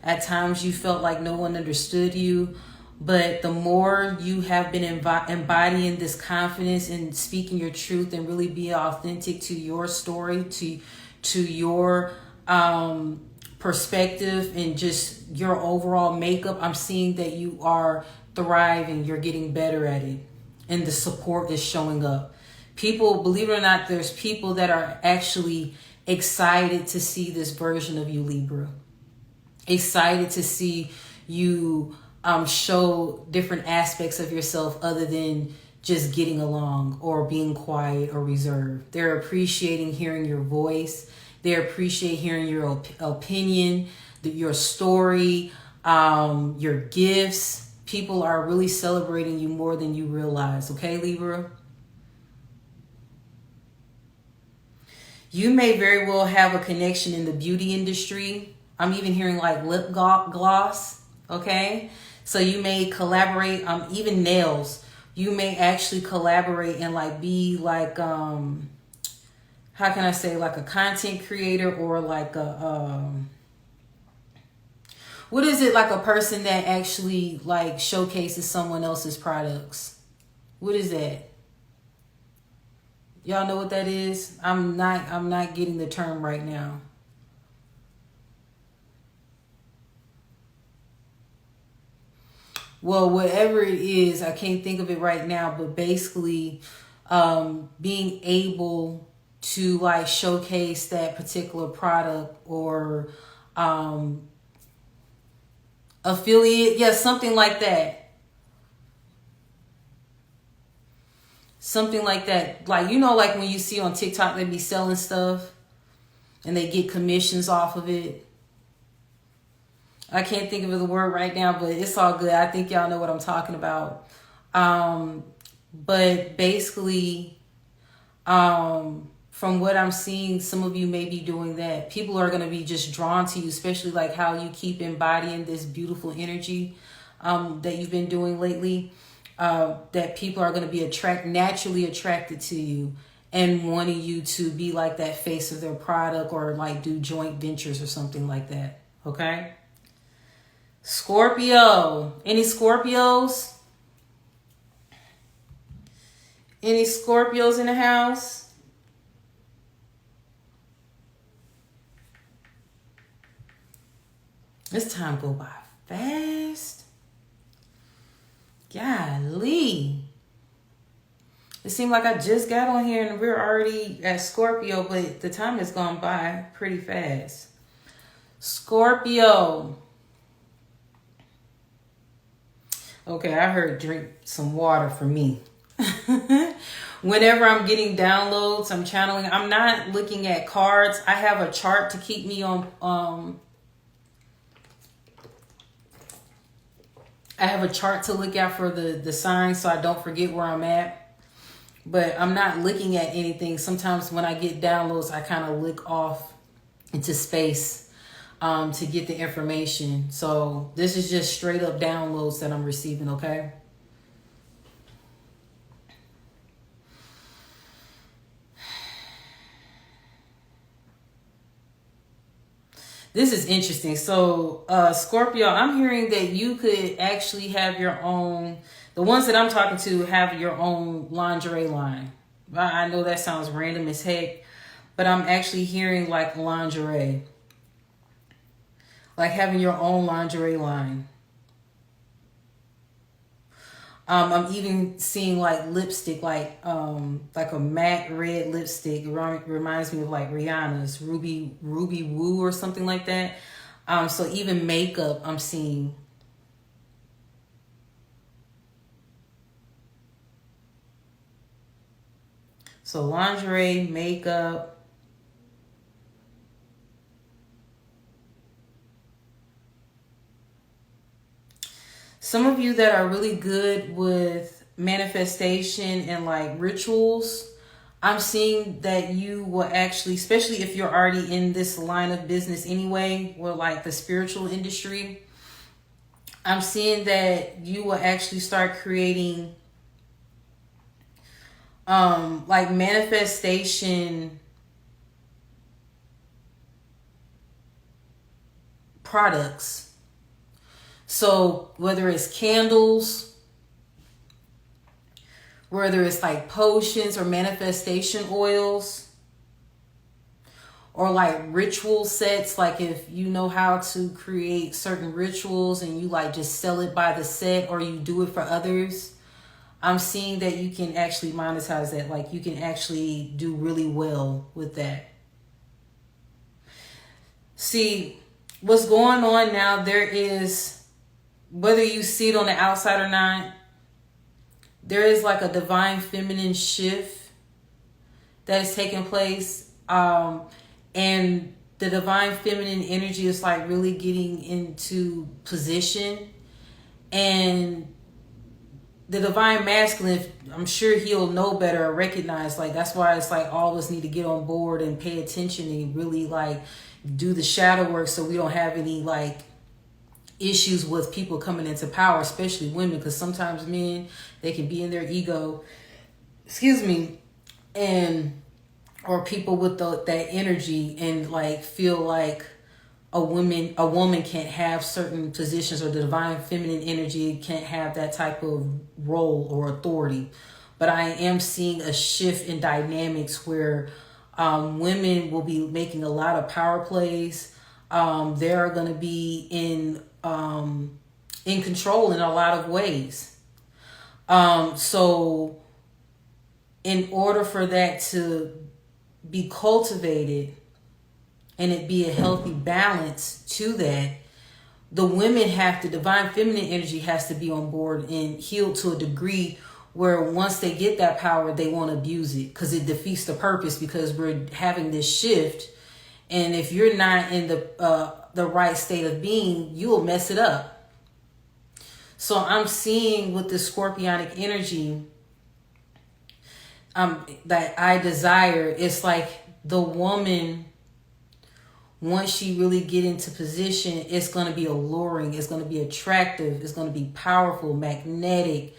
At times you felt like no one understood you. But the more you have been embodying this confidence and speaking your truth and really being authentic to your story, to your perspective and just your overall makeup, I'm seeing that you are thriving. You're getting better at it. And the support is showing up. People, believe it or not, there's people that are actually excited to see this version of you, Libra. Excited to see you show different aspects of yourself other than just getting along or being quiet or reserved. They're appreciating hearing your voice. They appreciate hearing your opinion, your story, your gifts. People are really celebrating you more than you realize. Okay, Libra? You may very well have a connection in the beauty industry. I'm even hearing like lip gloss. Okay? So you may collaborate, even nails. You may actually collaborate and like be like, how can I say, like a content creator or like a, what is it, like a person that actually like showcases someone else's products? What is that? Y'all know what that is? I'm not getting the term right now. Well, whatever it is, I can't think of it right now, but basically being able to like showcase that particular product or affiliate. Yeah, something like that. Something like that. Like, you know, like when you see on TikTok, they be selling stuff and they get commissions off of it. I can't think of the word right now, but it's all good. I think y'all know what I'm talking about. But basically, from what I'm seeing, some of you may be doing that. People are going to be just drawn to you, especially like how you keep embodying this beautiful energy that you've been doing lately. That people are going to be naturally attracted to you and wanting you to be like that face of their product or like do joint ventures or something like that. Okay? Scorpio. Any Scorpios? Any Scorpios in the house? This time go by fast. Golly. It seemed like I just got on here and we're already at Scorpio, but the time has gone by pretty fast. Scorpio. Okay, I heard drink some water for me. Whenever I'm getting downloads, I'm channeling. I'm not looking at cards. I have a chart to keep me on. I have a chart to look at for the signs so I don't forget where I'm at. But I'm not looking at anything. Sometimes when I get downloads, I kind of look off into space to get the information. So this is just straight up downloads that I'm receiving, okay? This is interesting. So Scorpio, I'm hearing that you could actually have your own, the ones that I'm talking to have your own lingerie line. I know that sounds random as heck, but I'm actually hearing like lingerie. Like having your own lingerie line. I'm even seeing like lipstick, like a matte red lipstick. It reminds me of like Rihanna's Ruby Woo or something like that. So even makeup I'm seeing. So lingerie, makeup. Some of you that are really good with manifestation and like rituals, I'm seeing that you will actually, especially if you're already in this line of business anyway, or like the spiritual industry, I'm seeing that you will actually start creating like manifestation products. So whether it's candles, whether it's like potions or manifestation oils, or like ritual sets, like if you know how to create certain rituals and you like just sell it by the set or you do it for others, I'm seeing that you can actually monetize that. Like you can actually do really well with that. See, what's going on now, there is, whether you see it on the outside or not, there is like a divine feminine shift that is taking place. And the divine feminine energy is like really getting into position. And the divine masculine, I'm sure he'll know better or recognize, like that's why it's like all of us need to get on board and pay attention and really like do the shadow work so we don't have any like issues with people coming into power, especially women, because sometimes men, they can be in their ego, and or people with that energy and like feel like a woman can't have certain positions, or the divine feminine energy can't have that type of role or authority. But I am seeing a shift in dynamics where women will be making a lot of power plays. They're going to be in control in a lot of ways. So in order for that to be cultivated and it be a healthy balance to that, the women divine feminine energy has to be on board and healed to a degree where once they get that power, they won't abuse it, because it defeats the purpose, because we're having this shift. And if you're not in the right state of being, you'll mess it up. So I'm seeing with the Scorpionic energy that I desire, it's like the woman, once she really get into position, it's going to be alluring, it's going to be attractive, it's going to be powerful, magnetic,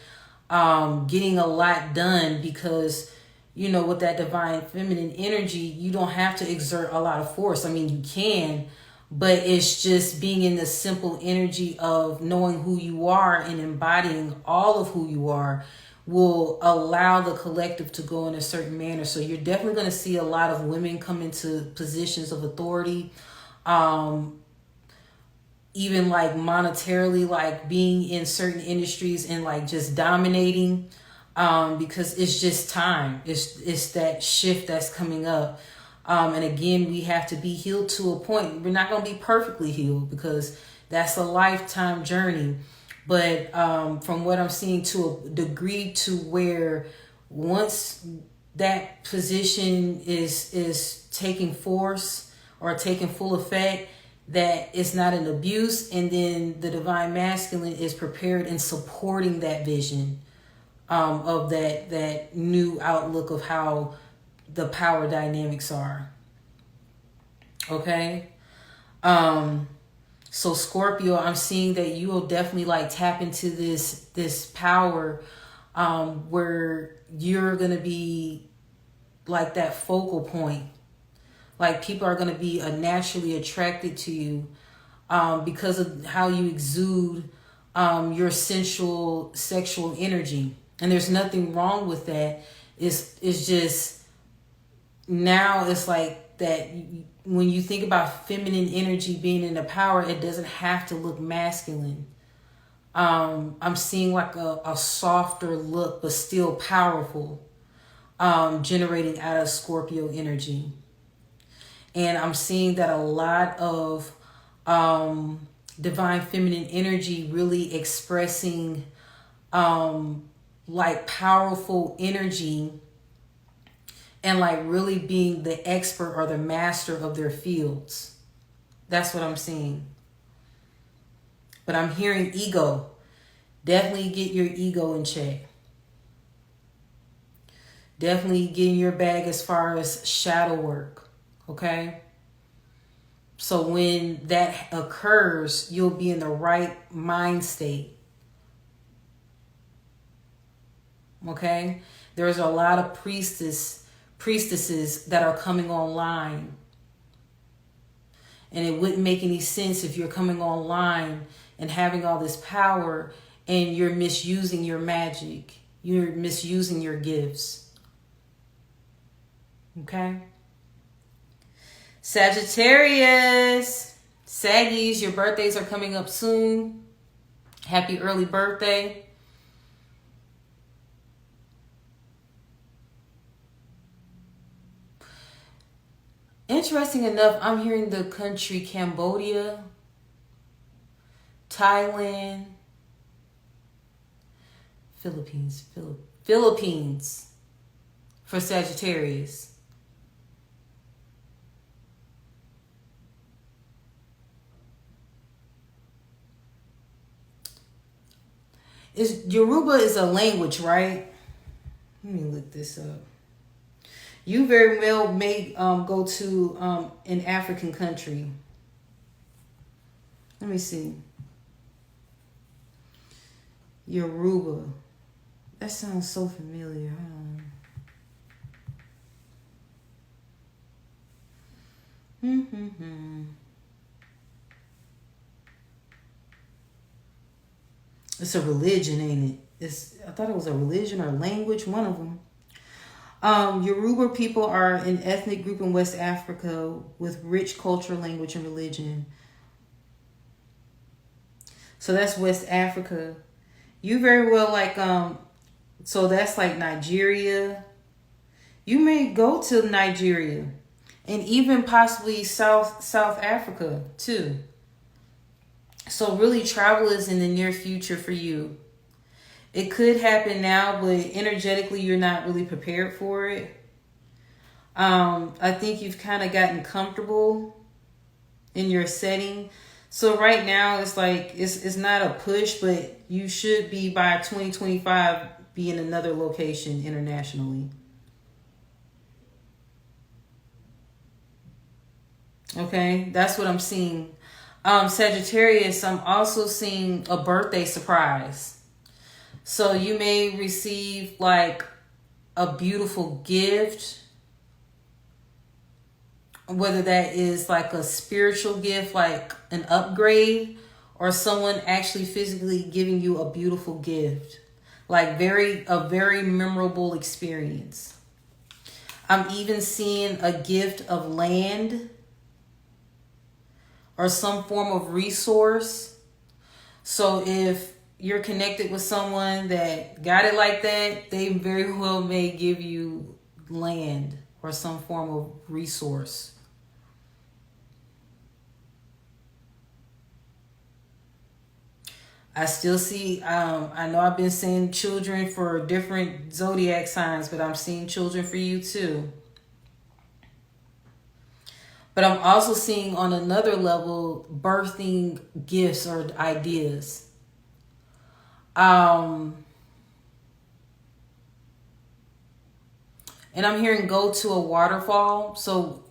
getting a lot done, because you know, with that divine feminine energy, you don't have to exert a lot of force. I mean, you can, but it's just being in the simple energy of knowing who you are and embodying all of who you are will allow the collective to go in a certain manner. So you're definitely going to see a lot of women come into positions of authority, even like monetarily, like being in certain industries and like just dominating, because it's just time. It's that shift that's coming up. And again, we have to be healed to a point. We're not going to be perfectly healed because that's a lifetime journey. But from what I'm seeing, to a degree to where once that position is taking force or taking full effect, that it's not an abuse, and then the divine masculine is prepared and supporting that vision of that new outlook of how the power dynamics are. Okay? So Scorpio, I'm seeing that you will definitely like tap into this power where you're going to be like that focal point. Like people are going to be naturally attracted to you because of how you exude your sensual sexual energy. And there's nothing wrong with that. It's just now it's like that when you think about feminine energy being in the power, it doesn't have to look masculine. I'm seeing like a softer look, but still powerful, generating out of Scorpio energy. And I'm seeing that a lot of divine feminine energy really expressing like powerful energy and like really being the expert or the master of their fields. That's what I'm seeing. But I'm hearing ego. Definitely get your ego in check. Definitely get in your bag as far as shadow work. Okay? So when that occurs, you'll be in the right mind state. Okay? There's a lot of priestesses that are coming online. And it wouldn't make any sense if you're coming online and having all this power and you're misusing your magic. You're misusing your gifts. Okay? Sagittarius. Saggies, your birthdays are coming up soon. Happy early birthday. Interesting enough, I'm hearing the country Cambodia, Thailand, Philippines for Sagittarius. Yoruba is a language, right? Let me look this up. You very well may go to an African country. Let me see. Yoruba. That sounds so familiar. It's a religion, ain't it? I thought it was a religion or language, one of them. Yoruba people are an ethnic group in West Africa with rich culture, language, and religion. So that's West Africa. You very well so that's like Nigeria. You may go to Nigeria and even possibly South Africa too. So really travel is in the near future for you. It could happen now, but energetically you're not really prepared for it. I think you've kind of gotten comfortable in your setting. So right now it's like it's not a push, but you should be by 2025 be in another location internationally. Okay, that's what I'm seeing. Sagittarius, I'm also seeing a birthday surprise. So you may receive like a beautiful gift, whether that is like a spiritual gift, like an upgrade, or someone actually physically giving you a beautiful gift, like a very memorable experience. I'm even seeing a gift of land or some form of resource. So if you're connected with someone that got it like that, they very well may give you land or some form of resource. I still see, I know I've been saying children for different zodiac signs, but I'm seeing children for you too. But I'm also seeing on another level, birthing gifts or ideas. And I'm hearing go to a waterfall. So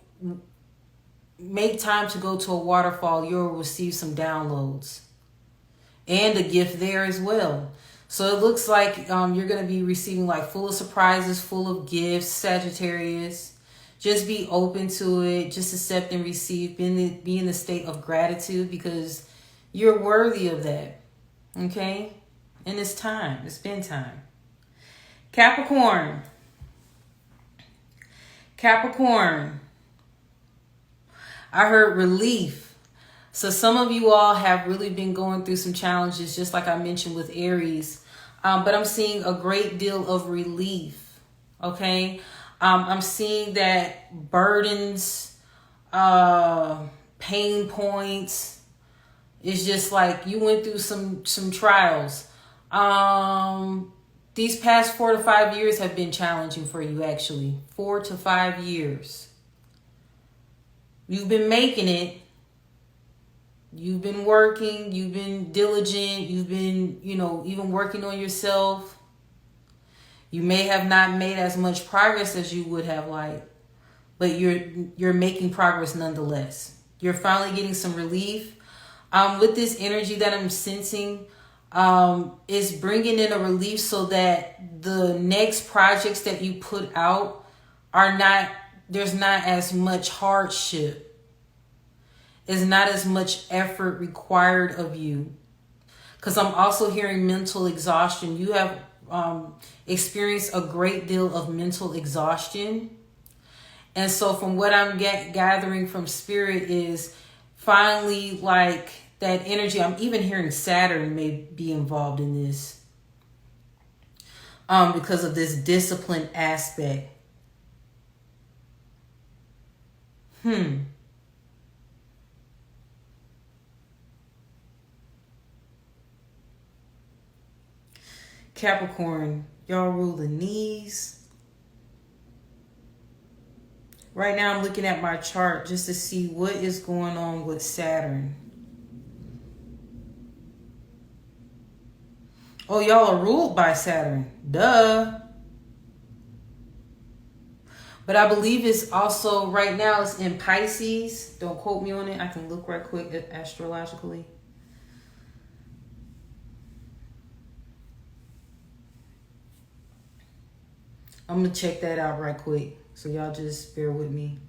make time to go to a waterfall. You'll receive some downloads and a gift there as well. So it looks like you're going to be receiving like full of surprises, full of gifts, Sagittarius. Just be open to it. Just accept and receive. Be in the state of gratitude because you're worthy of that. Okay? And it's time. It's been time. Capricorn. I heard relief. So some of you all have really been going through some challenges, just like I mentioned with Aries. But I'm seeing a great deal of relief. Okay? I'm seeing that burdens, pain points, it's just like you went through some trials. These past 4 to 5 years have been challenging for you, actually. 4 to 5 years. You've been making it. You've been working. You've been diligent. You've been, even working on yourself. You may have not made as much progress as you would have liked, but you're making progress nonetheless. You're finally getting some relief. With this energy that I'm sensing, It's bringing in a relief so that the next projects that you put out are not, there's not as much hardship. It's not as much effort required of you. Because I'm also hearing mental exhaustion. You have experienced a great deal of mental exhaustion. And so from what I'm gathering from spirit is finally like that energy. I'm even hearing Saturn may be involved in this because of this discipline aspect. Capricorn, y'all rule the knees. Right now I'm looking at my chart just to see what is going on with Saturn. Oh, y'all are ruled by Saturn. Duh. But I believe it's also, right now it's in Pisces. Don't quote me on it. I can look right quick at astrologically. I'm going to check that out right quick. So y'all just bear with me.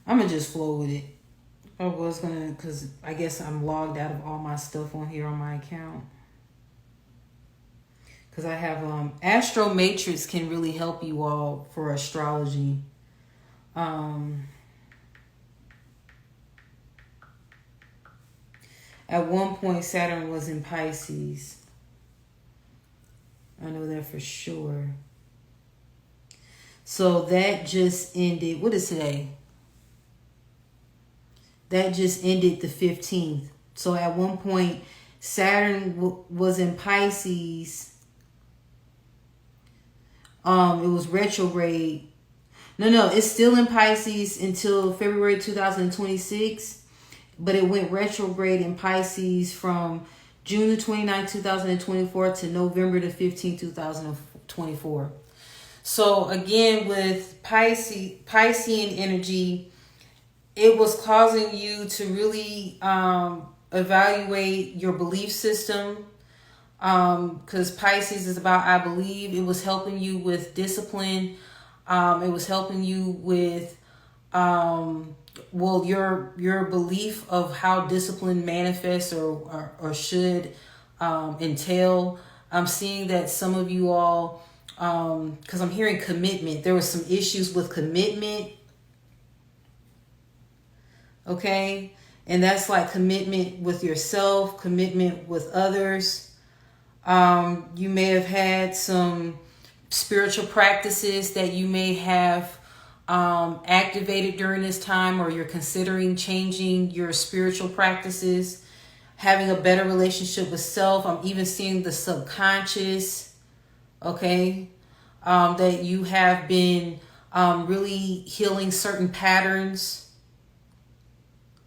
I'm going to just flow with it. I was going to, because I guess I'm logged out of all my stuff on here on my account. Because I have Astro Matrix can really help you all for astrology. At one point, Saturn was in Pisces. I know that for sure. So that just ended. What is today? That just ended the 15th. So at one point, Saturn was in Pisces. It was retrograde. No, it's still in Pisces until February 2026. But it went retrograde in Pisces from June the 29th, 2024 to November the 15th, 2024. So again, with Piscean energy, it was causing you to really evaluate your belief system. Because Pisces is about I believe. It was helping you with discipline. It was helping you with your belief of how discipline manifests or should entail. I'm seeing that some of you all, because I'm hearing commitment. There was some issues with commitment. Okay. And that's like commitment with yourself, commitment with others. You may have had some spiritual practices that you may have activated during this time, or you're considering changing your spiritual practices, having a better relationship with self. I'm even seeing the subconscious, okay, that you have been really healing certain patterns.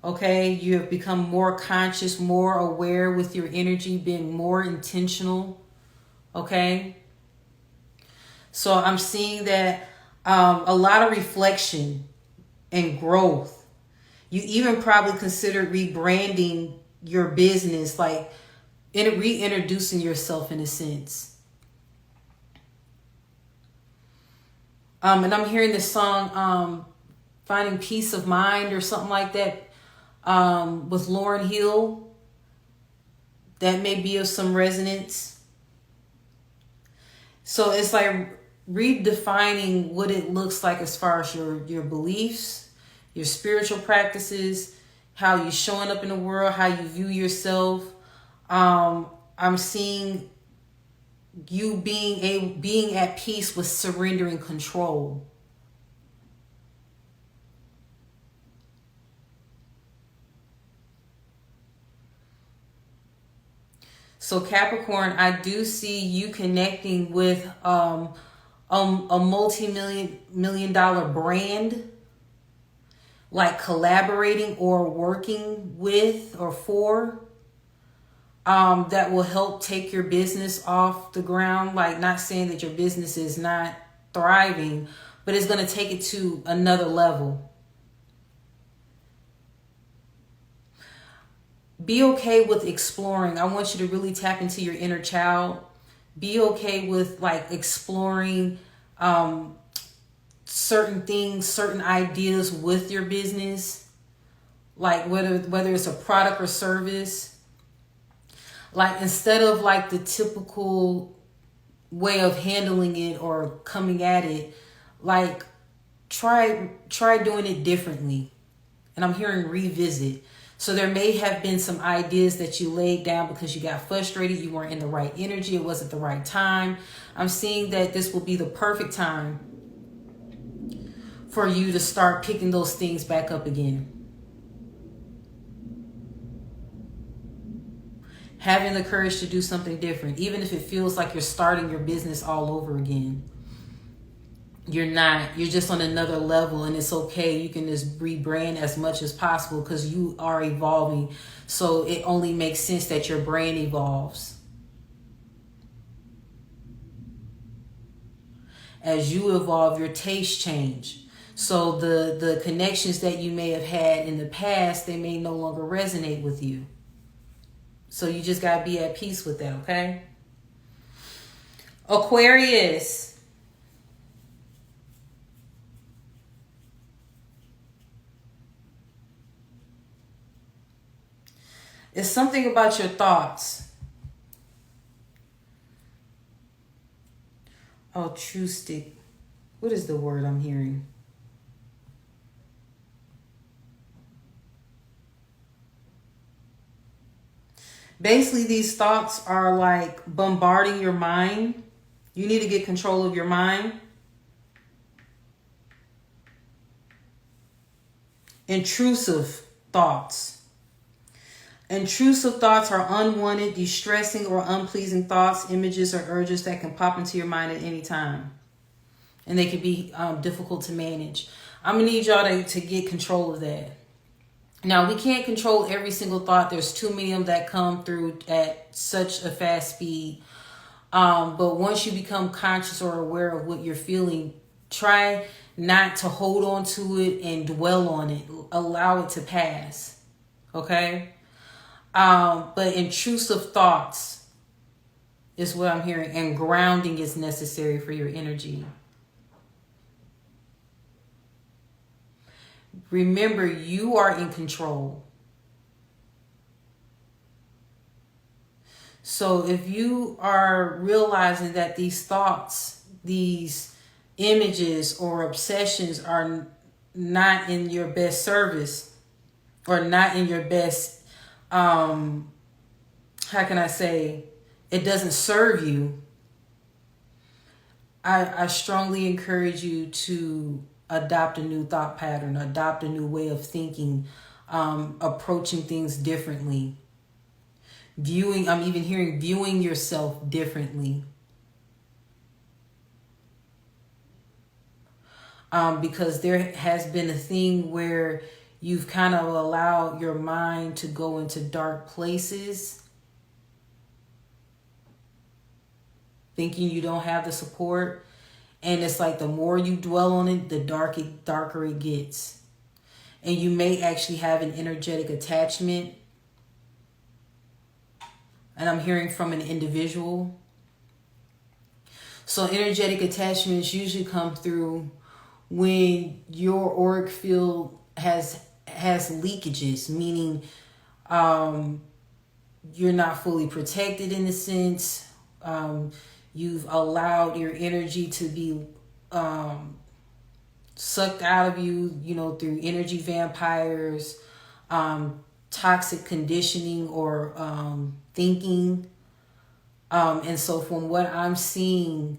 Okay, you have become more conscious, more aware with your energy, being more intentional. Okay. So I'm seeing that a lot of reflection and growth. You even probably considered rebranding your business, like reintroducing yourself in a sense. And I'm hearing this song, Finding Peace of Mind or something like that, with Lauryn Hill. That may be of some resonance. So it's like redefining what it looks like as far as your beliefs, your spiritual practices, how you're showing up in the world, how you view yourself. I'm seeing you being at peace with surrendering control. So Capricorn, I do see you connecting with a multi-million dollar brand. like collaborating or working with or for, that will help take your business off the ground. Like, not saying that your business is not thriving, but it's going to take it to another level. Be okay with exploring. I want you to really tap into your inner child. Be okay with like exploring certain things, certain ideas with your business. Like whether it's a product or service. Like, instead of like the typical way of handling it or coming at it, like try doing it differently. And I'm hearing revisit. So there may have been some ideas that you laid down because you got frustrated, you weren't in the right energy, it wasn't the right time. I'm seeing that this will be the perfect time for you to start picking those things back up again. Having the courage to do something different, even if it feels like you're starting your business all over again. You're not. You're just on another level, and it's okay. You can just rebrand as much as possible because you are evolving. So it only makes sense that your brain evolves. As you evolve, your tastes change. So the connections that you may have had in the past, they may no longer resonate with you. So you just got to be at peace with that, okay? Aquarius. It's something about your thoughts. Altruistic. What is the word I'm hearing? Basically, these thoughts are like bombarding your mind. You need to get control of your mind. Intrusive thoughts. Intrusive thoughts are unwanted, distressing, or unpleasing thoughts, images, or urges that can pop into your mind at any time. And they can be difficult to manage. I'm going to need y'all to get control of that. Now, we can't control every single thought. There's too many of them that come through at such a fast speed. But once you become conscious or aware of what you're feeling, try not to hold on to it and dwell on it. Allow it to pass. Okay? But intrusive thoughts is what I'm hearing. And grounding is necessary for your energy. Remember, you are in control. So if you are realizing that these thoughts, these images or obsessions are not in your best service or not in your best, how can I say, it doesn't serve you, I strongly encourage you to adopt a new thought pattern, adopt a new way of thinking, approaching things differently. I'm even hearing viewing yourself differently. Because there has been a thing where you've kind of allowed your mind to go into dark places, thinking you don't have the support. And it's like the more you dwell on it, the darker it gets. And you may actually have an energetic attachment. And I'm hearing from an individual. So energetic attachments usually come through when your auric field has leakages, meaning you're not fully protected in a sense. You've allowed your energy to be sucked out of you, through energy vampires, toxic conditioning or thinking. And so from what I'm seeing,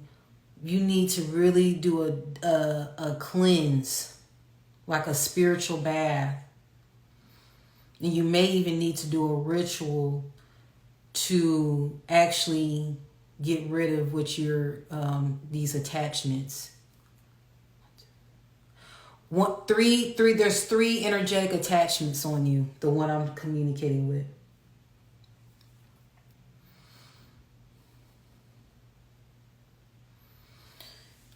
you need to really do a cleanse, like a spiritual bath. And you may even need to do a ritual to actually get rid of these attachments. There's three energetic attachments on you, the one I'm communicating with.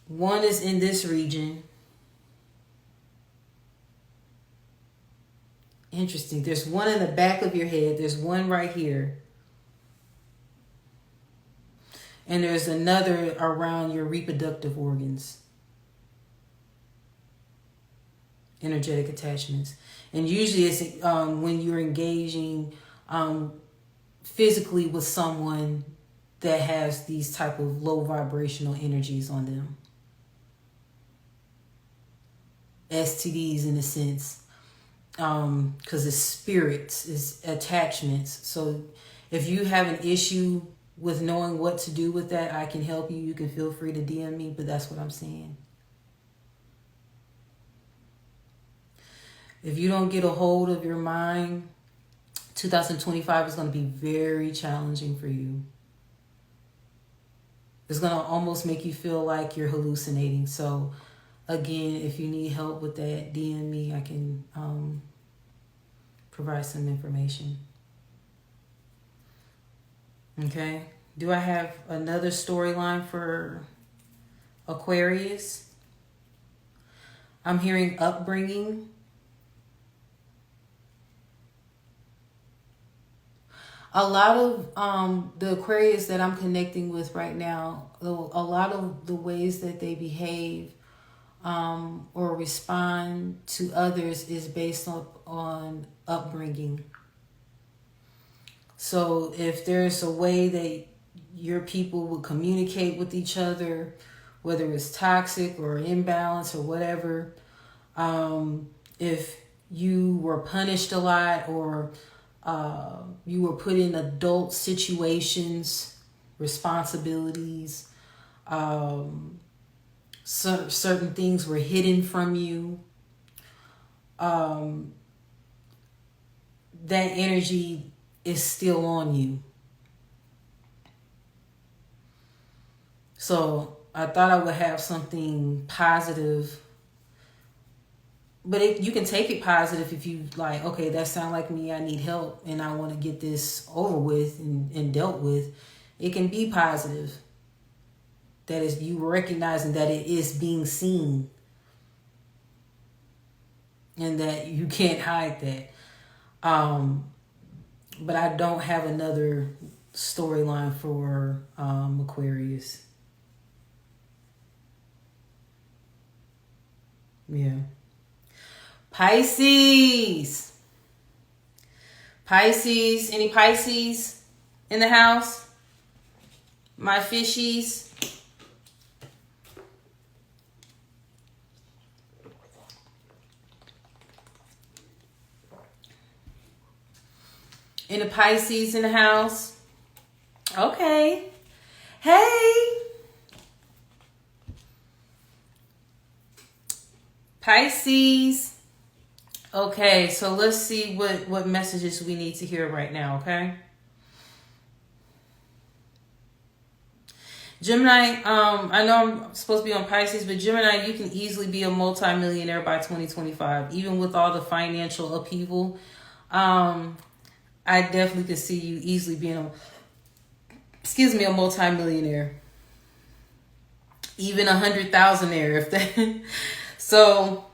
One is in this region. Interesting. There's one in the back of your head. There's one right here. And there's another around your reproductive organs. Energetic attachments. And usually it's when you're engaging physically with someone that has these type of low vibrational energies on them. STDs in a sense. Because it's spirits, it's attachments. So if you have an issue with knowing what to do with that, I can help you. You can feel free to DM me, but that's what I'm saying. If you don't get a hold of your mind, 2025 is going to be very challenging for you. It's going to almost make you feel like you're hallucinating. So again, if you need help with that, DM me. I can provide some information. Okay. Do I have another storyline for Aquarius? I'm hearing upbringing. A lot of the Aquarius that I'm connecting with right now, a lot of the ways that they behave or respond to others is based on upbringing. So if there's a way that your people would communicate with each other, whether it's toxic or imbalance or whatever, if you were punished a lot or you were put in adult situations, responsibilities, certain things were hidden from you, that energy is still on you. So I thought I would have something positive, but you can take it positive if you like, okay, that sounds like me, I need help and I want to get this over with and dealt with. It can be positive. That is you recognizing that it is being seen and that you can't hide that. But I don't have another storyline for Aquarius. Yeah. Pisces. Pisces. Any Pisces in the house? My fishies. Any Pisces in the house? Okay. Hey. Pisces. Okay, so let's see what messages we need to hear right now, okay? Gemini, I know I'm supposed to be on Pisces, but Gemini, you can easily be a multimillionaire by 2025, even with all the financial upheaval. I definitely could see you easily being a multimillionaire. Even 100,000-aire if that. So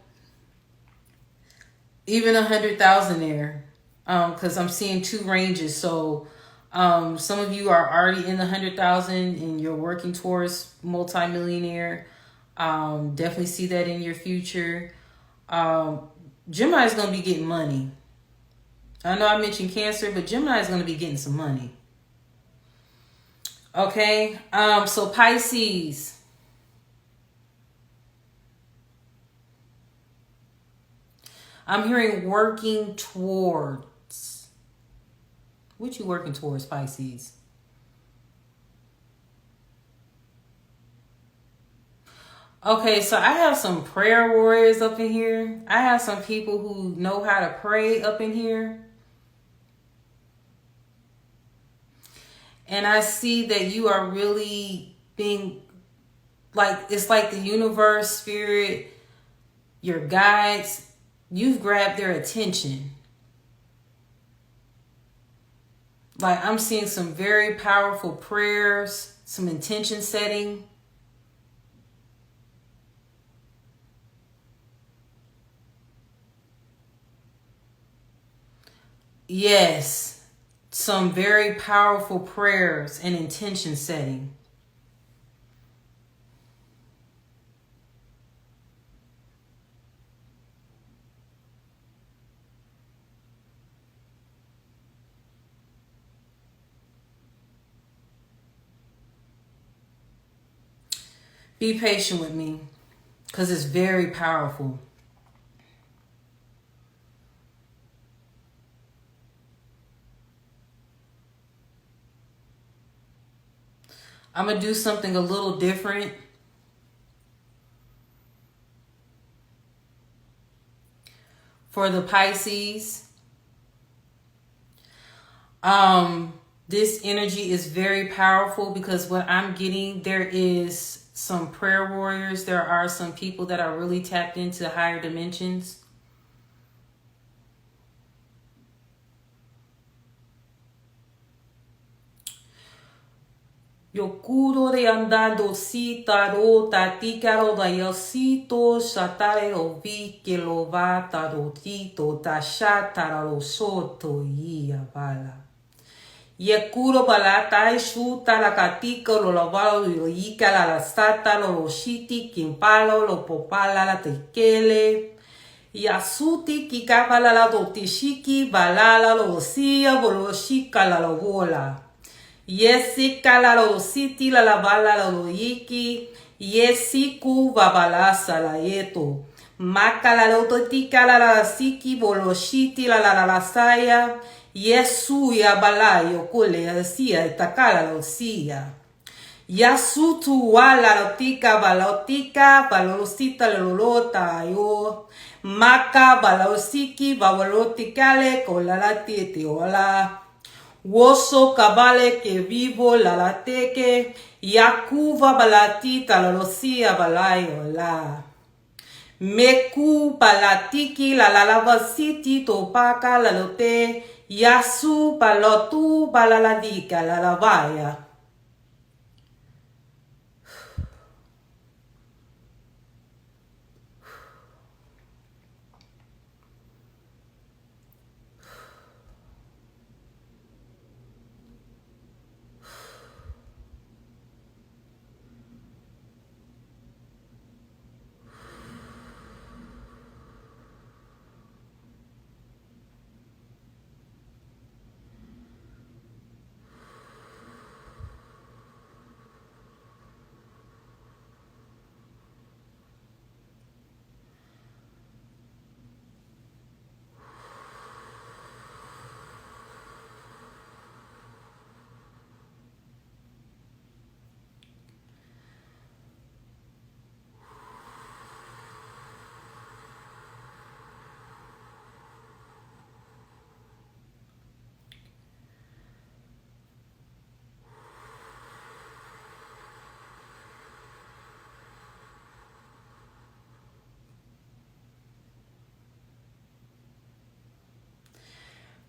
even 100,000-aire, because I'm seeing two ranges. So some of you are already in the 100,000 and you're working towards multimillionaire. Definitely see that in your future. Gemini is going to be getting money. I know I mentioned Cancer, but Gemini is going to be getting some money. Okay, so Pisces. I'm hearing working towards. What you working towards, Pisces? Okay, so I have some prayer warriors up in here. I have some people who know how to pray up in here. And I see that you are really being, like, it's like the universe, spirit, your guides, you've grabbed their attention. Like, I'm seeing some very powerful prayers, some intention setting. Yes, some very powerful prayers and intention setting. Be patient with me, because it's very powerful. I'm going to do something a little different. For the Pisces, this energy is very powerful because what I'm getting, there is some prayer warriors. There are some people that are really tapped into higher dimensions. Yokuro de andando si taro tatikaro da yosito shatare o vi que lo va taro tito tashatara lo soto ia bala. Yekuro balata shuta la katika lo lavalo lo yika la sata lo shiti kimpalo lo popala la tekele. Yasuti kikapala la dotishiki balala lo sia bolo shika la vola. Yesika la lo siti la bala lo yiki. Yesiku babalasa la yeto. Maka la lo totika la siki bolo shiti la saya. Yesu ya balayo kule sia itakala lo sia. Yasutu wala lotika balotika balosita lolota yo. Maka balosiki babalotikale kola la tieti ola. Woso kabale que vivo la lateke. Yakuva balatita lolosia balayo la. Meku palatiki la lavasiti topaka la lote. Yasu palotu balaladika la lavaya.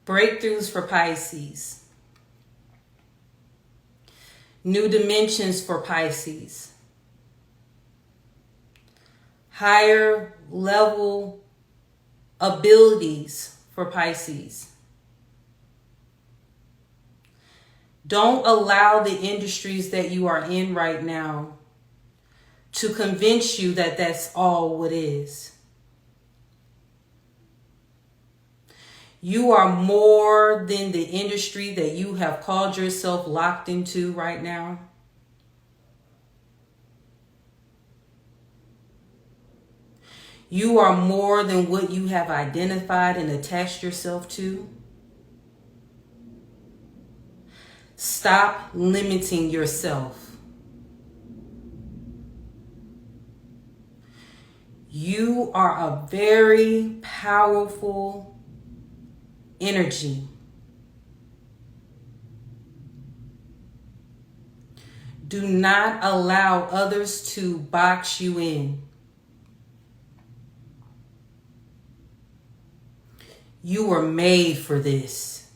Breakthroughs for Pisces. New dimensions for Pisces. Higher level abilities for Pisces. Don't allow the industries that you are in right now to convince you that that's all what is. You are more than the industry that you have called yourself locked into right now. You are more than what you have identified and attached yourself to. Stop limiting yourself. You are a very powerful energy. Do not allow others to box you in. You were made for this.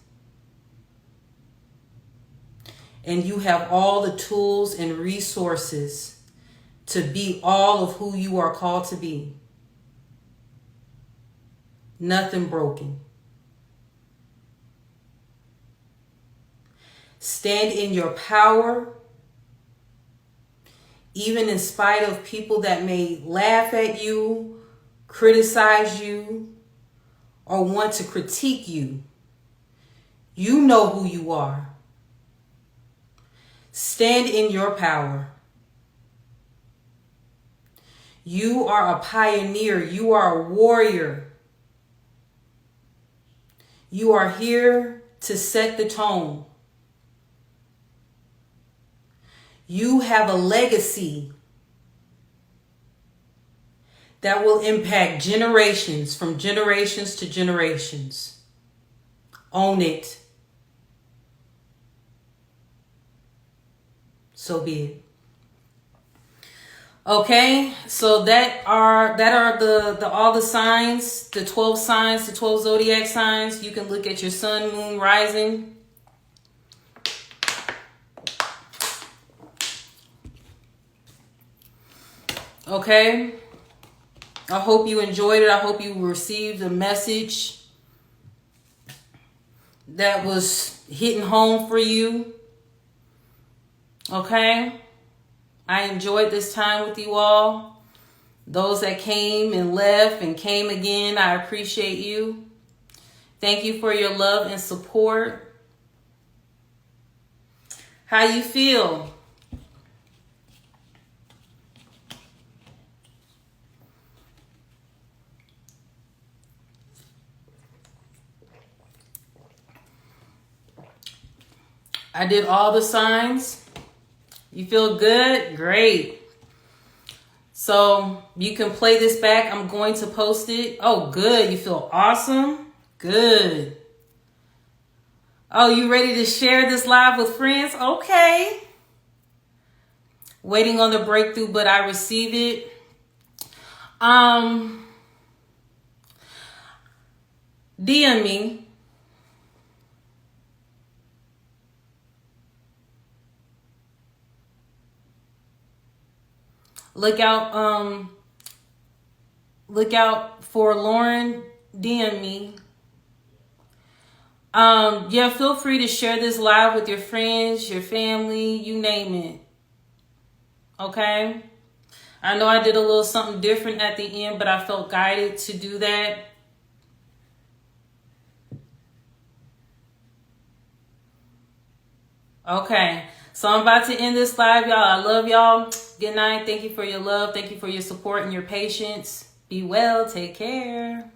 And you have all the tools and resources to be all of who you are called to be. Nothing broken. Stand in your power, even in spite of people that may laugh at you, criticize you, or want to critique you. You know who you are. Stand in your power. You are a pioneer. You are a warrior. You are here to set the tone. You have a legacy that will impact generations, from generations to generations. Own it. So be it. Okay, so that are the all the signs, the 12 signs, the 12 zodiac signs. You can look at your sun, moon, rising. Okay, I hope you enjoyed it. I hope you received a message that was hitting home for you. Okay, I enjoyed this time with you all. Those that came and left and came again, I appreciate you. Thank you for your love and support. How you feel? I did all the signs. You feel good? Great. So you can play this back. I'm going to post it. Oh, good. You feel awesome? Good. Oh, you ready to share this live with friends? Okay. Waiting on the breakthrough, but I receive it. DM me. Look out for Lauren. DM me. Yeah, feel free to share this live with your friends, your family, you name it. Okay? I know I did a little something different at the end, but I felt guided to do that. Okay. So I'm about to end this live, y'all. I love y'all. Good night. Thank you for your love. Thank you for your support and your patience. Be well. Take care.